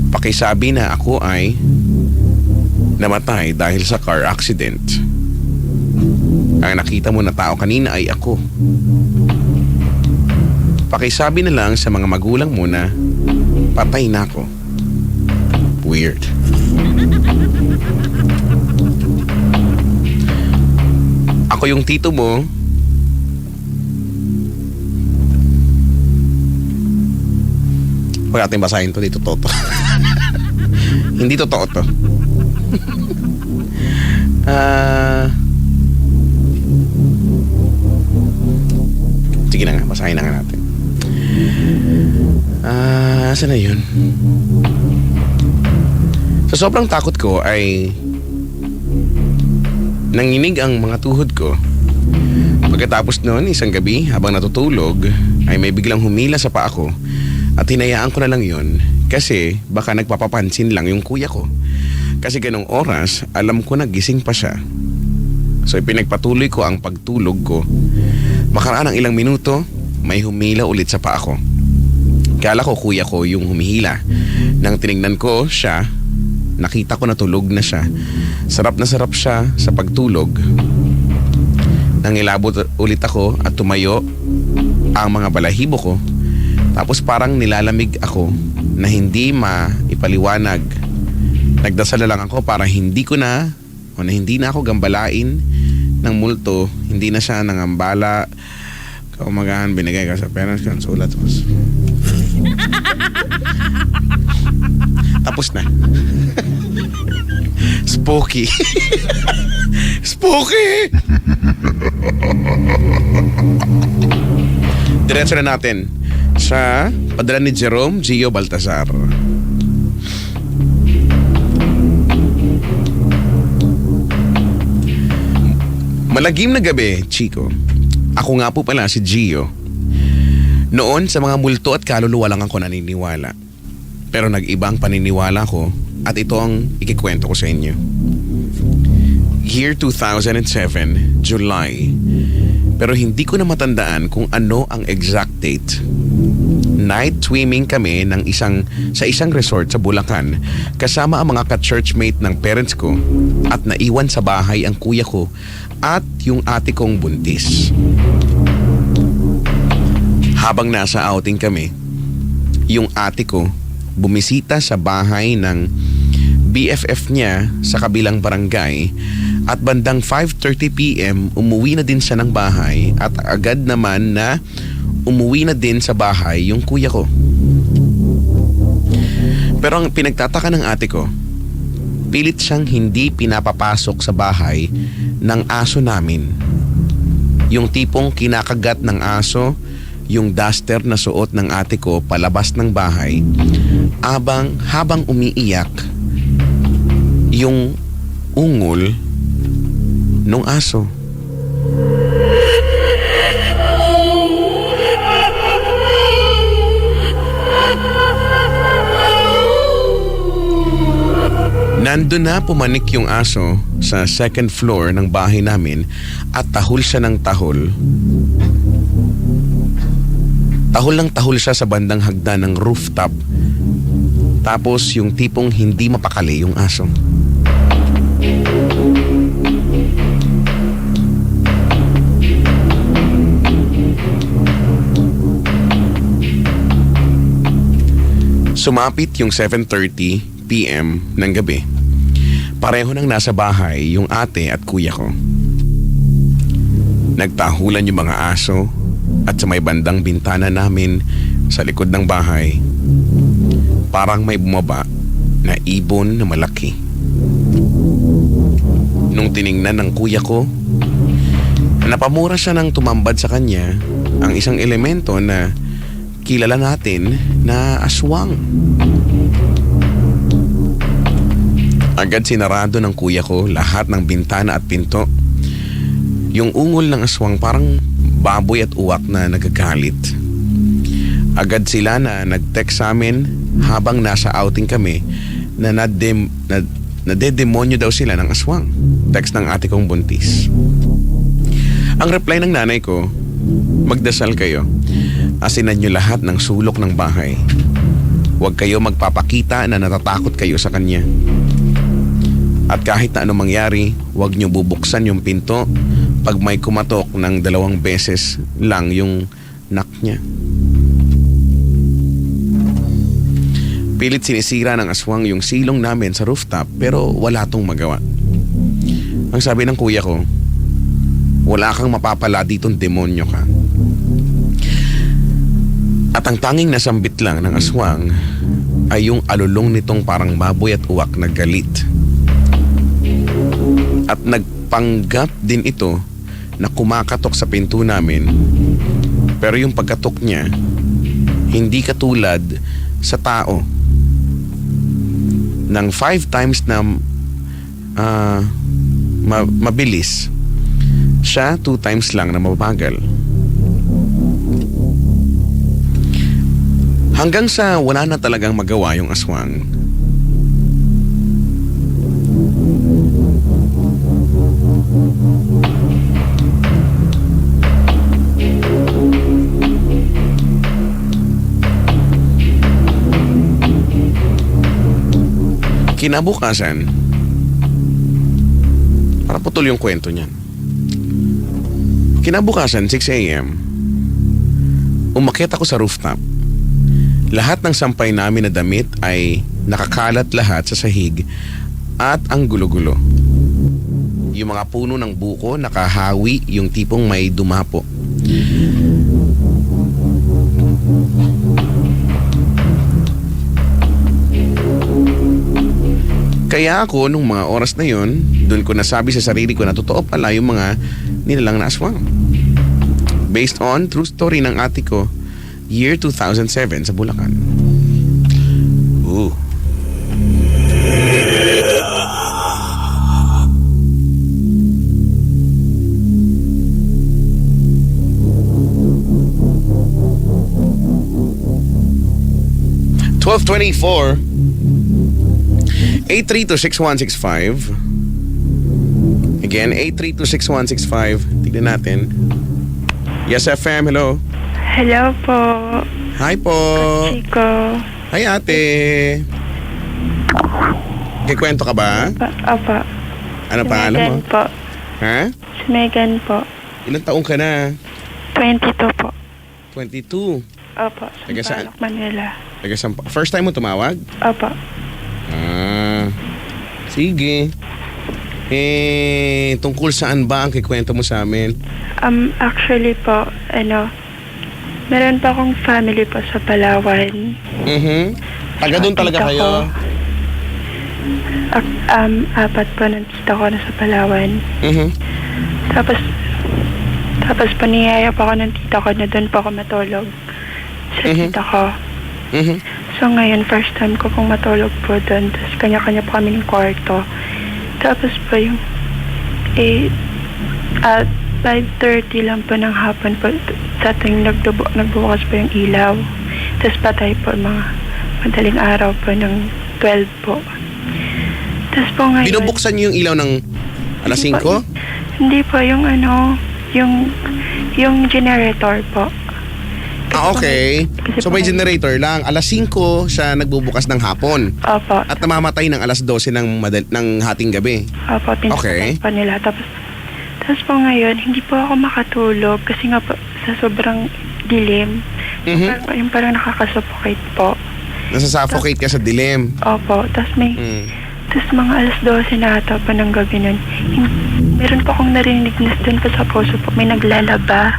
pakisabi na ako ay namatay dahil sa car accident. Ang nakita mo na tao kanina ay ako. Pakisabi na lang sa mga magulang mo na patay na ako. Weird. Ako yung tito mo. Huwag natin basahin to, dito totoo. Hindi totoo to. Sige na nga, basahin na nga natin. Saan na yun? Sa sobrang takot ko ay nanginig ang mga tuhod ko. Pagkatapos noon, isang gabi habang natutulog ay may biglang humila sa paa ko at hinayaan ko na lang yun kasi baka nagpapapansin lang yung kuya ko. Kasi ganong oras, alam ko na gising pa siya. So ipinagpatuloy ko ang pagtulog ko. Makaraan ng ilang minuto, may humila ulit sa paa ko. Kala ko kuya ko yung humihila. Nang tinignan ko siya, nakita ko na tulog na siya. Sarap na sarap siya sa pagtulog. Nang ilabot ulit ako at tumayo ang mga balahibo ko, tapos parang nilalamig ako na hindi maipaliwanag. Nagdasal na lang ako para hindi na ako gambalain ng multo. Hindi na siya nangambala. Kaumagahan, binigay ka sa parents ko ang sulat. Tapos na. Spooky. Spooky. Diretso na natin sa padala ni Jerome Gio Baltazar. Malagim na gabi, Chico. Ako nga po pala si Gio. Noon sa mga multo at kaluluwa lang ako naniniwala. Pero nag-iba ang paniniwala ko at ito ang ikikwento ko sa inyo. Year 2007, July. Pero hindi ko na matandaan kung ano ang exact date. Night swimming kami sa isang resort sa Bulacan kasama ang mga ka-churchmate ng parents ko at naiwan sa bahay ang kuya ko at yung ate kong buntis. Habang nasa outing kami, yung ate ko bumisita sa bahay ng BFF niya sa kabilang barangay at bandang 5:30 PM umuwi na din siya ng bahay at agad naman na umuwi na din sa bahay yung kuya ko. Pero ang pinagtataka ng ate ko, pilit siyang hindi pinapapasok sa bahay ng aso namin. Yung tipong kinakagat ng aso yung duster na suot ng ate ko palabas ng bahay habang umiiyak yung ungol nung aso. Nandun na pumanik yung aso sa second floor ng bahay namin at tahol siya ng tahol. Tahol lang tahol siya sa bandang hagdan ng rooftop. Tapos yung tipong hindi mapakali yung aso. Sumapit yung 7:30 PM ng gabi. Pareho nang nasa bahay yung ate at kuya ko. Nagtahulan yung mga aso at sa may bandang bintana namin sa likod ng bahay, parang may bumaba na ibon na malaki. Nung tiningnan ng kuya ko, napamura siya nang tumambad sa kanya ang isang elemento na kilala natin na aswang. Agad sinarado ng kuya ko lahat ng bintana at pinto. Yung ungol ng aswang parang baboy at uwak na nagagalit. Agad sila na nag-text sa amin habang nasa outing kami na nadedemonyo daw sila ng aswang. Text ng ate kong buntis. Ang reply ng nanay ko, magdasal kayo. Asinan nyo lahat ng sulok ng bahay. Huwag kayo magpapakita na natatakot kayo sa kanya. At kahit na anong mangyari, huwag nyo bubuksan yung pinto pag may kumatok ng 2 beses lang yung knock niya. Pilit sinisira ng aswang yung silong namin sa rooftop pero wala tong magawa. Ang sabi ng kuya ko, wala kang mapapala ditong demonyo ka. At ang tanging nasambit lang ng aswang ay yung alulong nitong parang baboy at uwak na galit. At nagpanggap din ito na kumakatok sa pinto namin. Pero yung pagkatok niya, hindi katulad sa tao. Nang 5 times na mabilis, siya 2 times lang na mabagal. Hanggang sa wala na talagang magawa yung aswang. Kinabukasan, para putol yung kwento niyan. Kinabukasan, 6 AM, umakyat ako sa rooftop. Lahat ng sampay namin na damit ay nakakalat lahat sa sahig at ang gulo-gulo. Yung mga puno ng buko nakahawi yung tipong may dumapo. Kaya ako nung mga oras na yon, doon ko nasabi sa sarili ko na totoo pala yung mga nilalang na aswang. Based on true story ng ate ko, year 2007 sa Bulacan. Ooh. 12:24. 8326165. Again, 8326165. Tignan natin. Yes, FM. Hello. Hello po, Hi po. Chico. Hi, ate. Kikwento ka ba? Opo. Ano Si pa, alam mo? Megan po. Ha? Si Megan po. Ilang taong ka na? 22 po. 22. Opo. Taga saan? Sampaloc, Manila. First time mo tumawag? Opo. Sige. Tungkol saan ba ang kikwento mo sa amin? Actually po, meron pa akong family po sa Palawan. Taga doon talaga Tita kayo? ko. Apat po ng tita ko na sa Palawan. Tapos paniyaya pa ako ng tita ko na doon pa ako matulog sa tita ko. So ngayon, first time ko pong matulog po doon. Tapos kanya-kanya po kami ng kwarto. Tapos po yung 5:30 lang po ng hapon po sa tuwing nagbubukas po yung ilaw. Tapos patay po mga madaling araw po ng 12 po. Tapos po ngayon... Binubuksan niyo yung ilaw ng alas 5? Hindi po, yung yung generator po. Okay. So may generator lang. Alas 5 siya nagbubukas ng hapon. Opo. At namamatay ng alas 12 ng hating gabi. Opo, pinapatay pa nila. Tapos po ngayon, hindi po ako makatulog kasi nga po sa sobrang dilim. Yung parang nakakasuffocate po. Nasasuffocate ka sa dilim. Opo. Tapos tapos mga alas 12 na ata pa ng gabi nun. Meron po akong narinig na doon pa sa puso po. May naglalaba.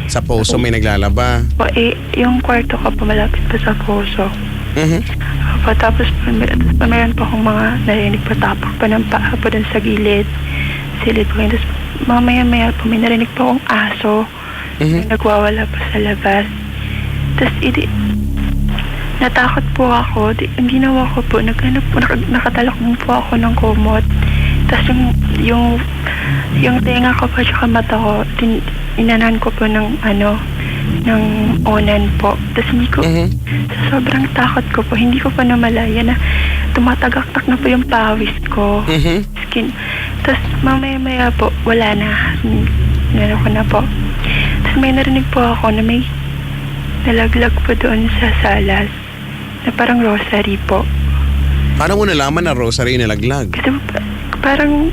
Sa puso may naglalaba. Po, yung kwarto ko po malapit pa sa puso. Opo, tapos meron po akong mga narinig pa tapak pa ng paa po dun sa gilid. Silid po. Tapos mamaya-maya po may narinig po akong aso. Nagwawala pa sa labas. Tapos natakot po ako. Ang ginawa ko po, nakatalakbong po ako ng kumot. Tapos yung tenga ko pa tsaka mata ko, inanan ko po ng onan po. Tapos hindi ko, sa sobrang takot ko po, hindi ko pa namalaya na tumatagaktak na po yung pawis ko. Skin. Tapos mamaya-maya po, wala na. Nano ko na po. Tapos may narinig po ako na may nalaglag po doon sa salas na parang rosary po. Paano mo nalaman na rosary nalaglag? Kasi parang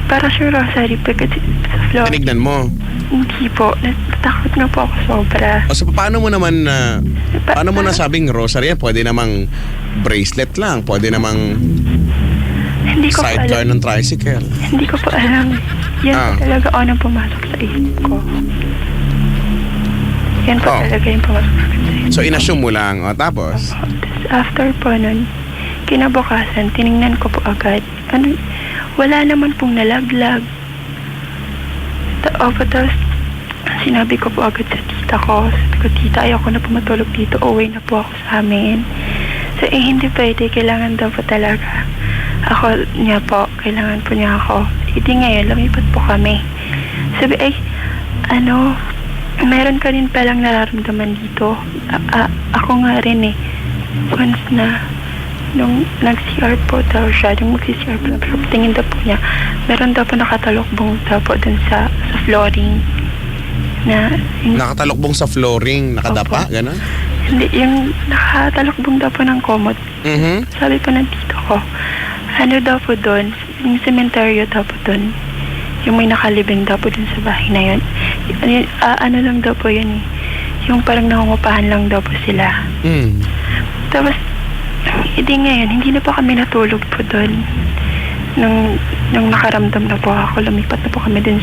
siyang rosary po kasi sa floor. Tinignan mo? Hindi po. Natakot na po ako sobra. O so paano mo naman paano mo nasabing rosary yan? Pwede namang bracelet lang. Pwede namang hindi ko sidecar alam. ng tricycle. Hindi ko po alam. Yan po talaga ang pumasok sa isip ko. Yan po talaga yung pumasok sa isip ko. So inassume mo lang. O tapos? Tapos after po nun, kinabukasan, tinignan ko po agad. Wala naman pong nalaglag. Tapos sinabi ko po agad sa tita ko. Sabi ko, tita, ayoko na po matulog dito. Uwi na po ako sa amin. So hindi pwede. Kailangan daw po talaga. Ako niya po. Kailangan po niya ako. Hindi ngayon, lumipat po kami. Sabi, meron ka rin palang nararamdaman dito. Ako nga rin eh. Once na nung nag-CR po daw siya, nung mag-CR po, pero tingin daw po niya, meron daw po nakatalokbong daw po dun sa flooring. Nakatalokbong sa flooring, nakadapa, gano'n? Hindi, yung nakatalokbong daw po ng komot. Sabi po ng tito ko, ano daw po dun, yung cementerio daw po dun, yung may nakalibing daw po dun sa bahay na yun. Ano lang daw po yun eh, yung parang nangungupahan lang daw po sila. Tapos, hindi ngayon, hindi na po kami natulog po doon. Nung nakaramdam na po ako, lumipat na po kami doon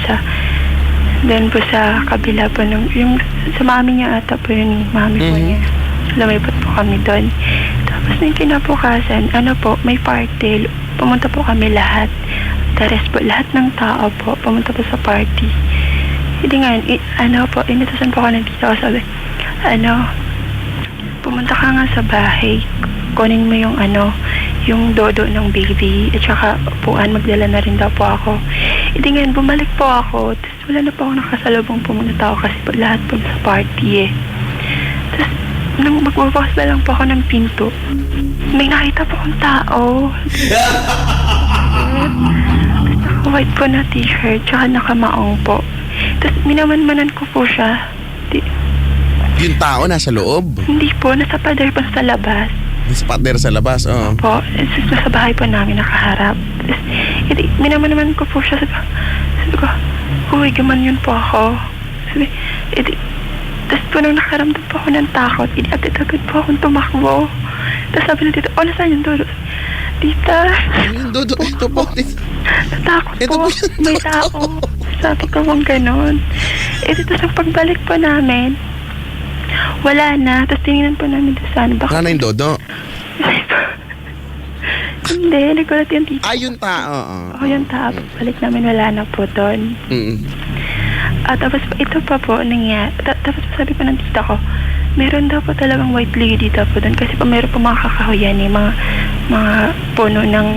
po sa kabila po. Yung sa mami niya ata po yun, mami po niya. Lumipat po kami doon. Tapos nung kinabukasan, may party. Pumunta po kami lahat. The rest po, lahat ng tao po, pumunta po sa party. Hindi ngayon, initasan po ako ng tita ko, sabi, pumunta ka nga sa bahay, kunin mo yung yung dodo ng baby at saka upuan, magdala na rin daw po ako. Hindi ngayon, bumalik po ako, tapos wala na po ako nakasalubong pumunta ako kasi po lahat po sa party eh. Tapos nung magbubukas na lang po ako ng pinto, may nakita po akong tao. Naka-white po na t-shirt, tsaka nakamaong po. Tapos minaman-manan ko po siya. Yung tao nasa loob? Hindi po, nasa pader pa sa labas. Nasa pader sa labas, oo. Po, nasa bahay po namin nakaharap. Tapos, minaman-manan ko po siya. Sabi ko, uy, gaman yun po ako. Sabi, tapos po nung nakaramdam po ako ng takot, agad-agad po akong tumakbo. Tapos sabi na dito, nasaan yung Dodo? Tita. Yung Dodo, ito po. Natakot Ito po, po yung may tao. Sabi ko pong ganon. Dito sa pagbalik po namin, wala na. Tapos tinignan po namin doon saan. Wala na yung Dodo? Hindi, nagulat yung tita. Yung tao, oo. Yung tao. Balik namin, wala na po doon. Tapos ito pa po nangyari. Tapos sabi po ng tita ko, meron daw po talagang white lady daw po doon. Kasi po meron po mga kakahuyan mga puno ng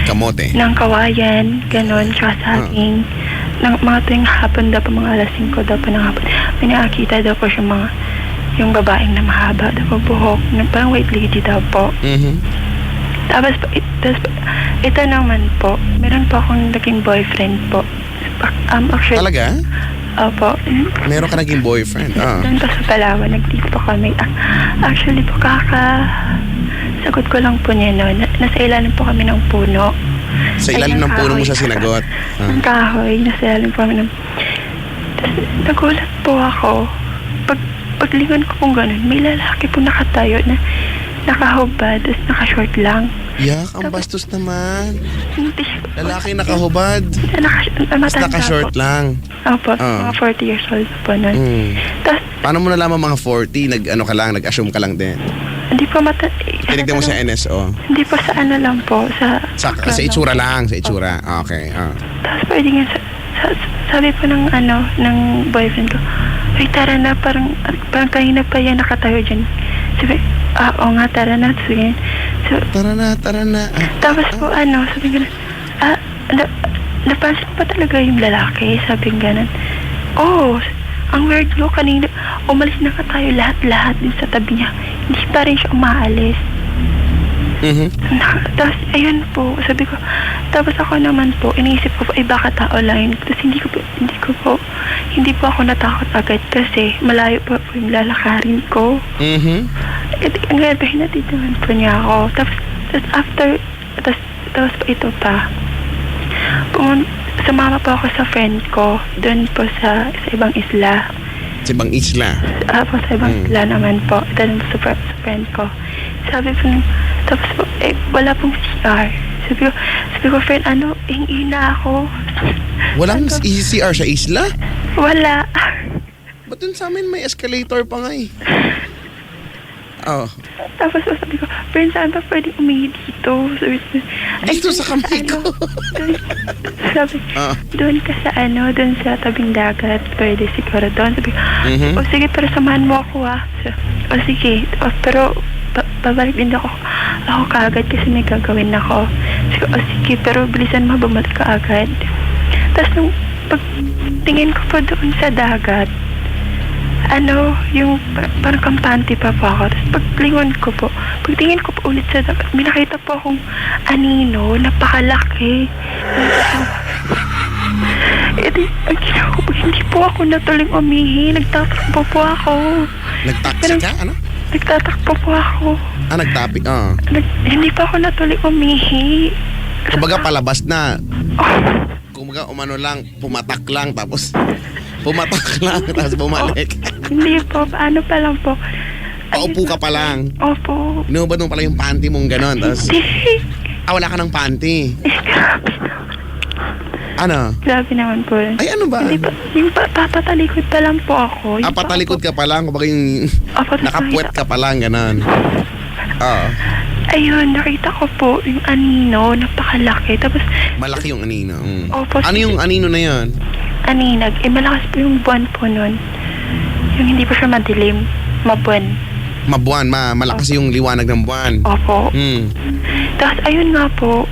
kamote. Ng kawayan, ganon, tsaka saging. Mga tuwing hapon daw po, mga alas 5 daw po ng hapon. May nakakita daw po siya yung babaeng na mahaba daw po buhok. Parang white lady daw po. Tapos ito naman po, meron po akong naging boyfriend po. Actually, Talaga? Opo. Meron ka naging boyfriend? Doon pa sa Palawan, nag-date po kami. Actually po, sagot ko lang po niya noon. Nasa ilalim po kami ng puno. Sa ilalim ng puno mo siya sinagot? Ang kahoy, nasa ilalim po kami ng... Tapos nagulat po ako. Paglingon ko pong ganun, may lalaki po nakatayo na nakahubad, tapos nakashort lang. Yak, ang bastos naman. Hindi. Lalaki nakahubad. Tapos nakashort lang. Opo, mga 40 years old po nun. Tapos, paano mo nalaman mga 40? Nag-assume ka lang din? hindi po Tinignan mo sa NSO? Hindi po sa lang po. Sa itsura lang, sa itsura. Okay, Tapos pwede nga, sabi po ng boyfriend ko, ay tara na, parang kanina pa yan nakatayo dyan. Sabi, oo nga, tara na. Sabi, tara na. Tapos po, sabi ko, napansin pa talaga yung lalaki, sabi nga ang weird no, kanina, umalis na ka tayo lahat din sa tabi niya. Hindi pa rin siya umaalis. Tapos, ayun po, sabi ko, tapos ako naman po, iniisip ko po, baka tao lang yun. Tapos hindi po ako natakot agad kasi malayo po yung lalakarin ko. Ang ganda, hinatitiwan po niya ako. Tapos ito pa. Sumama po ako sa friend ko, doon po sa ibang isla. Sa ibang isla? Po, sa ibang isla naman po. Doon po sa friend ko. Sabi po, tapos po, wala pong CR. Sabi ko, friend, hingi na ako. Walang CR sa isla? Wala. Ba't dun sa amin may escalator pa nga eh? Tapos sabi ko, friend, saan ba pwede umihi dito? Dito sa kamay ko. Sabi, doon ka sa doon sa tabing dagat, pwede siguro doon. Sabi ko, sige, pero samahan mo ako sige, pero babalik din ako kaagad kasi may gagawin ako. Sige, pero bilisan mo, bumalik ka agad. Tapos nung pagtingin ko po doon sa dagat, yung parang kampante pa po ako. Tapos pagtingin ko po ulit sa dagat, may nakita po akong anino, napakalaki. Ang ginawa ko po, hindi po ako natuloy umihi. Nagtatakbo po ako. Nagtaksi ka? Nagtatakbo po ako. Nagtapik, Hindi pa ako natuloy umihi. Kumbaga palabas na. Kumbaga pumatak lang, tapos bumalik. Hindi po, paano pa lang po. Paupo ka pa lang. Opo. Inubad mo pala yung panty mong gano'n, tapos... wala ka ng panty. Grabe naman po. Ay, ano ba? Hindi pa, yung papatalikod pa lang po ako. Patalikod ka pa lang, kumbaga yung nakapuwet ka pa lang, gano'n. Ayun, nakita ko po yung anino, napakalaki. Tapos... Malaki yung anino. Opo. Ano yung anino na yun? Aninag. Malakas po yung buwan po nun. Yung hindi po siya madilim. Mabuwan. Mabuwan, malakas yung liwanag ng buwan. Opo. Tapos ayun nga po,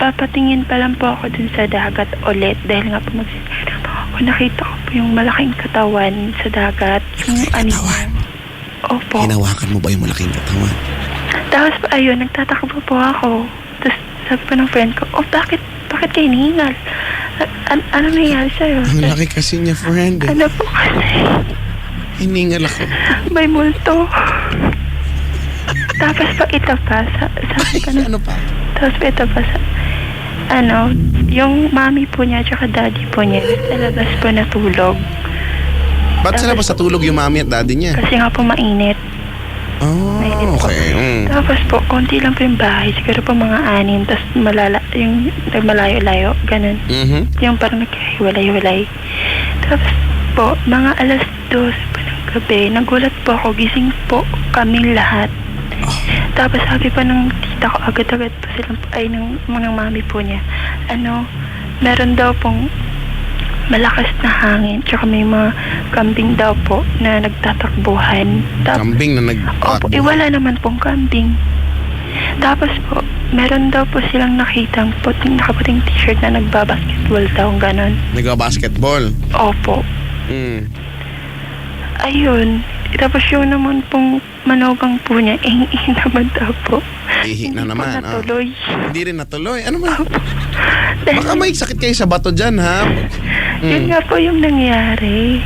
papatingin pa lang po ako dun sa dagat ulit. Dahil nga po magsisira po ako. Nakita ko po yung malaking katawan sa dagat. Yung anino. Opo. Hinawakan mo ba yung malaking katawan? Tapos ayun, nagtatakbo po ako. Tapos sabi pa ng friend ko, bakit kayo hinihingal? Ano nangyari sa'yo? Ang laki kasi niya, friend. Ano po kasi? Hiningal ako. May multo. Tapos pa ito pa, sabi ko na, Ano pa? tapos pa ito pa yung mami po niya tsaka daddy po niya, sa labas po natulog. Ba't sa labas natulog yung mami at daddy niya? Kasi nga po mainit. Oh, Mainit po. okay. Tapos po, konti lang po yung bahay. Siguro po mga 6. Tapos yung malayo-layo, ganun. Yung parang naghiwalay-walay. Tapos po, mga 2:00 po ng gabi, nagulat po ako, gising po kaming lahat. Tapos sabi pa ng tita ko, agad-agad po silang, ng mga mami po niya, meron daw pong malakas na hangin, tsaka may mga kambing daw po na nagtatakbuhan. Kambing na Opo, wala naman pong kambing. Tapos po, meron daw po silang nakitang nakaputing t-shirt na nagbabasketball daw, ganon. Nagbabasketball? Opo. Ayun. Tapos yung naman pong manugang po niya, ihi naman daw po. Ihi na naman. Hindi po natuloy. Hindi rin natuloy. Ano ba? Baka may sakit kayo sa bato dyan, ha? Yun nga po yung nangyari.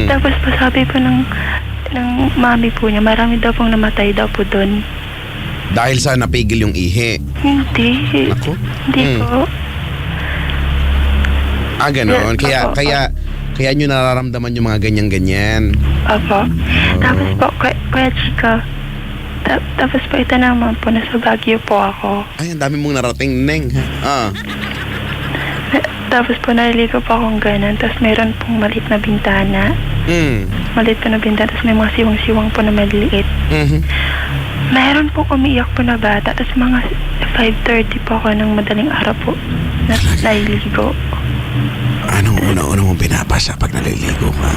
Tapos po sabi po ng mami po niya, marami daw pong namatay daw po doon. Dahil sa napigil yung ihi? Hindi. Ako? Hindi po. Ganon. Yes, Kaya nyo nararamdaman yung mga ganyan-ganyan. Opo. Tapos po, Kuya Chico, tapos po ito naman po, nasa Baguio po ako. Ay, ang dami mong narating, Neng. Tapos po, naliligo po akong ganun. Tapos meron pong maliit na bintana. Maliit po na bintana. Tapos may mga siwang-siwang po na maliit. Meron pong umiiyak po na bata. Tapos mga 5:30 po ako ng madaling araw po. Naliligo. Anong una-una mong binabasa pag naliligo ka?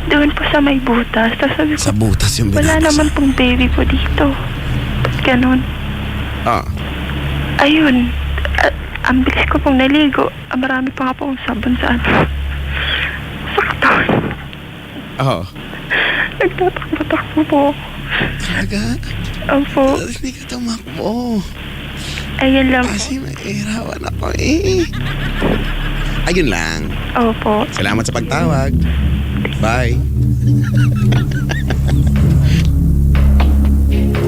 Doon po sa may butas. Tapos sabi ko, Sa butas yung binabasa? wala naman pong baby po dito. Ba't ganun? Ayun. Ang bilis ko pong naligo. Marami pa nga pong sabon sa sa katawan. Nagtatakbo-takbo po. Talaga? Opo. Hindi ka tumakbo. Ayun lang po. Kasi mahirapan ako eh. Ayun lang. Opo. Salamat sa pagtawag. Bye.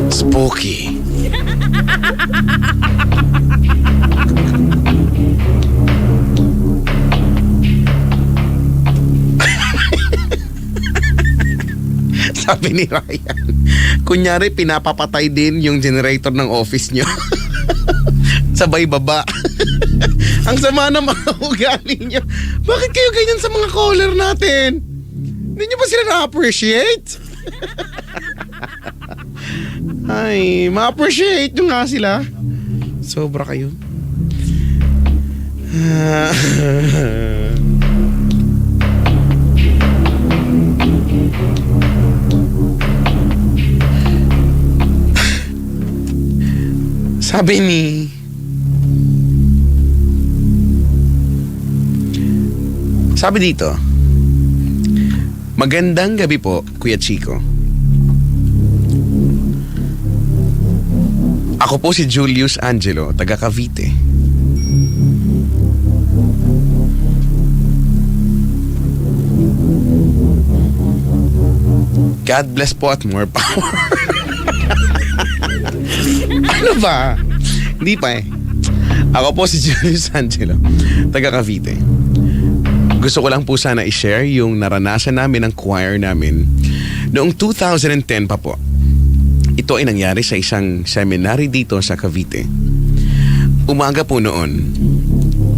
Spooky. Sabi ni Ryan, kunyari pinapapatay din yung generator ng office nyo. Sabay baba. Ang sama ng mga ugali nyo. Bakit kayo ganyan sa mga caller natin? Hindi nyo ba sila na-appreciate? Ay, ma-appreciate nyo nga sila. Sobra kayo. Sabi dito, magandang gabi po, Kuya Chico. Ako po si Julius Angelo, taga Cavite. God bless po at more power. Ano ba? Hindi pa eh. Ako po si Julius Angelo, taga Cavite. Gusto ko lang po sana i-share yung naranasan namin ng choir namin noong 2010 pa po. Ito ay nangyari sa isang seminary dito sa Cavite. Umaga po noon,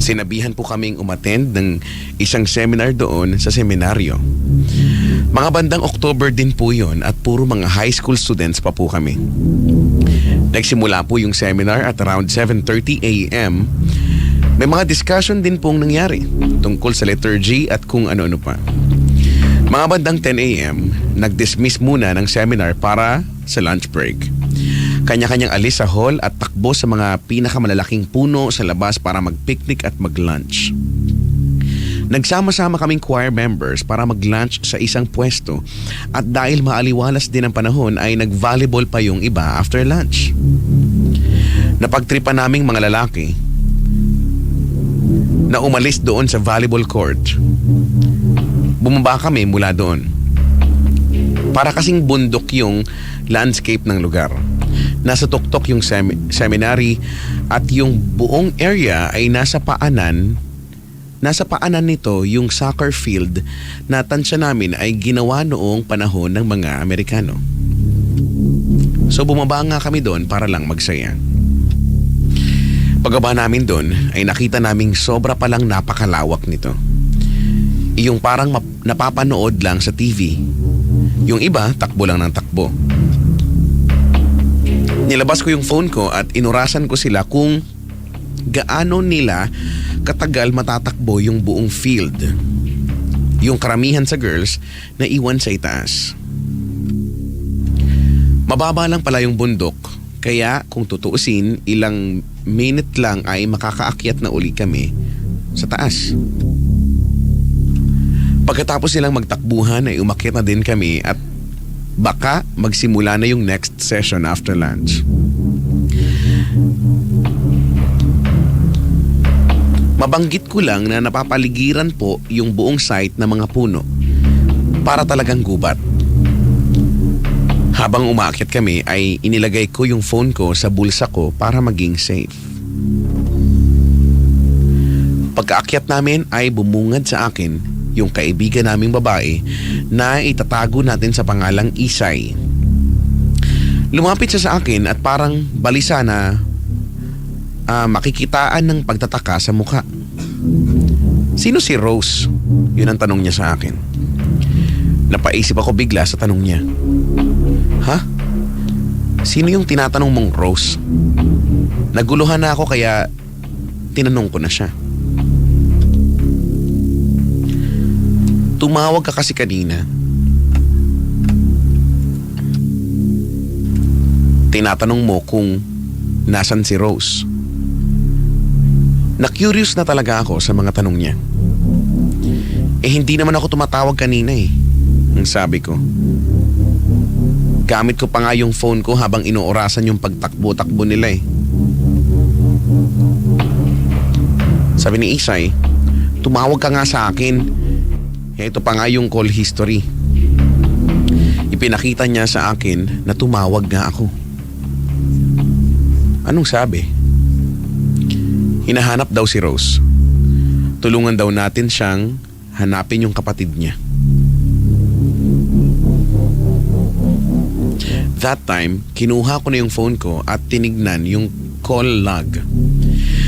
sinabihan po kaming umattend ng isang seminar doon sa seminaryo. Mga bandang October din po yon at puro mga high school students pa po kami. Nagsimula po yung seminar at around 7:30 a.m. May mga discussion din pong nangyari tungkol sa liturgy at kung ano-ano pa. Mga bandang 10 a.m., nag-dismiss muna ng seminar para sa lunch break. Kanya-kanyang alis sa hall at takbo sa mga pinakamalalaking puno sa labas para mag-picnic at mag-lunch. Nagsama-sama kaming choir members para mag-lunch sa isang pwesto at dahil maaliwalas din ang panahon ay nag-volleyball pa yung iba after lunch. Napagtripan naming mga lalaki na umalis doon sa volleyball court. Bumaba kami mula doon. Para kasing bundok yung landscape ng lugar. Nasa tuktok yung seminary at yung buong area ay nasa paanan nito yung soccer field na tansya namin ay ginawa noong panahon ng mga Amerikano. So bumaba nga kami doon para lang magsaya. Pagbaba namin doon ay nakita naming sobra palang napakalawak nito. Yung parang napapanood lang sa TV. Yung iba, takbo lang ng takbo. Nilabas ko yung phone ko at inurasan ko sila kung gaano nila katagal matatakbo yung buong field. Yung karamihan sa girls na iwan sa itaas. Mababa lang pala yung bundok, kaya kung tutuusin, ilang minute lang ay makakaakyat na uli kami sa taas. Pagkatapos silang magtakbuhan ay umakyat na din kami at baka magsimula na yung next session after lunch. Mabanggit ko lang na napapaligiran po yung buong site ng mga puno para talagang gubat. Habang umaakyat kami ay inilagay ko yung phone ko sa bulsa ko para maging safe. Pagkaakyat namin ay bumungad sa akin yung kaibigan naming babae na itatago natin sa pangalang Isay. Lumapit siya sa akin at parang balisa na makikitaan ng pagtataka sa mukha. Sino si Rose? Yun ang tanong niya sa akin. Napaisip ako bigla sa tanong niya. Ha? Sino yung tinatanong mong Rose? Naguluhan na ako kaya tinanong ko na siya. Tumawag ka kasi kanina. Tinatanong mo kung nasan si Rose. Na-curious na talaga ako sa mga tanong niya. Hindi naman ako tumatawag kanina ang sabi ko. Gamit ko pa nga yung phone ko habang inoorasan yung pagtakbo-takbo nila Sabi ni Isay, tumawag ka nga sa akin. Ito pa nga yung call history. Ipinakita niya sa akin na tumawag nga ako. Anong sabi? Hinahanap daw si Rose. Tulungan daw natin siyang hanapin yung kapatid niya. That time, kinuha ko na yung phone ko at tinignan yung call log.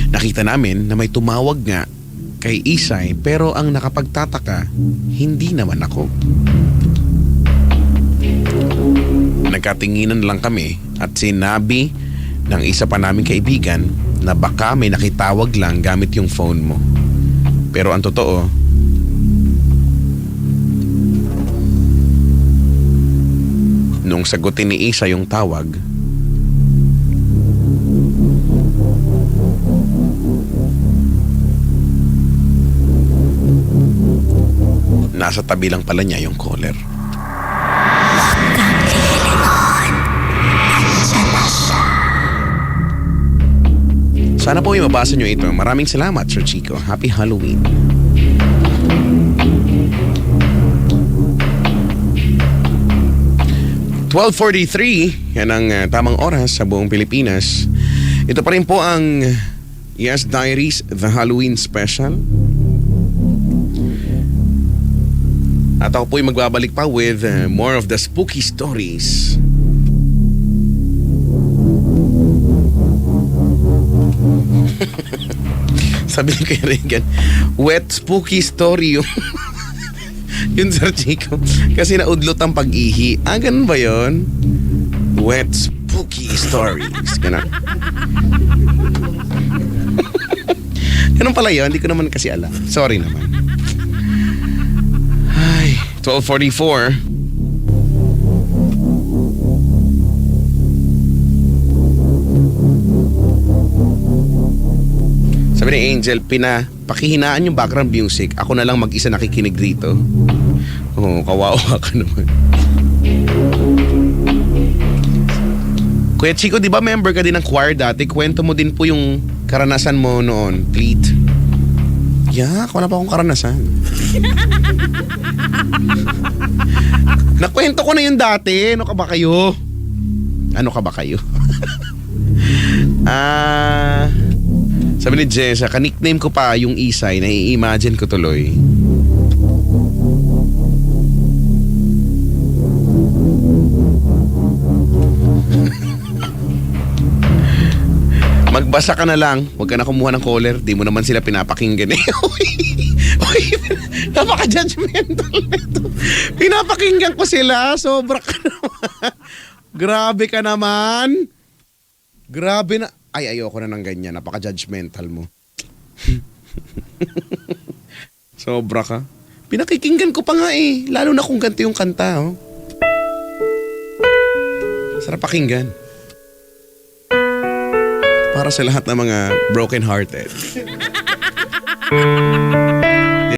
Nakita namin na may tumawag nga kay Isay pero ang nakapagtataka, hindi naman ako. Nagkatinginan lang kami at sinabi ng isa pa naming kaibigan na baka may nakitawag lang gamit yung phone mo. Pero ang totoo, nung sagutin ni Isa yung tawag, nasa tabi lang pala niya yung caller. Sana po mabasa nyo ito. Maraming salamat, Sir Chico. Happy Halloween. $12:43, yan ang tamang oras sa buong Pilipinas. Ito pa rin po ang Yes Diaries, The Halloween Special. At ako po'y magbabalik pa with more of the spooky stories. Sabi ni Kuya Regan, wet spooky story yung yun, Sir Chico. Kasi naudlot ang pag-ihi. Ganun ba yun? Wet spooky stories. Ganun. Ganun pala yun. Hindi ko naman kasi alam. Sorry naman. Ay, 12:44. Sabi Sabi ni Angel, pakihinaan yung background music. Ako na lang mag-isa nakikinig dito. Oo, kawawa ka naman. Kuya Chico, di ba member ka din ng choir dati? Kwento mo din po yung karanasan mo noon, please. Yeah, wala pa akong karanasan. Nakwento ko na yun dati. Ano ka ba kayo? Sabi ni Jessa, ka-nickname ko pa yung Isay. Nai-imagine ko tuloy. Magbasa ka na lang. Huwag ka na kumuha ng caller. Di mo naman sila pinapakinggan eh. Uy, napaka-judgmental nito. Pinapakinggan ko sila. Sobra ka naman. Grabe ka naman. Grabe na. Ay, ayoko na ng ganyan. Napaka-judgmental mo. Sobra ka. Pinakikinggan ko pa nga eh. Lalo na kung ganito yung kanta, oh. Sarap pakinggan. Para sa lahat ng mga broken-hearted.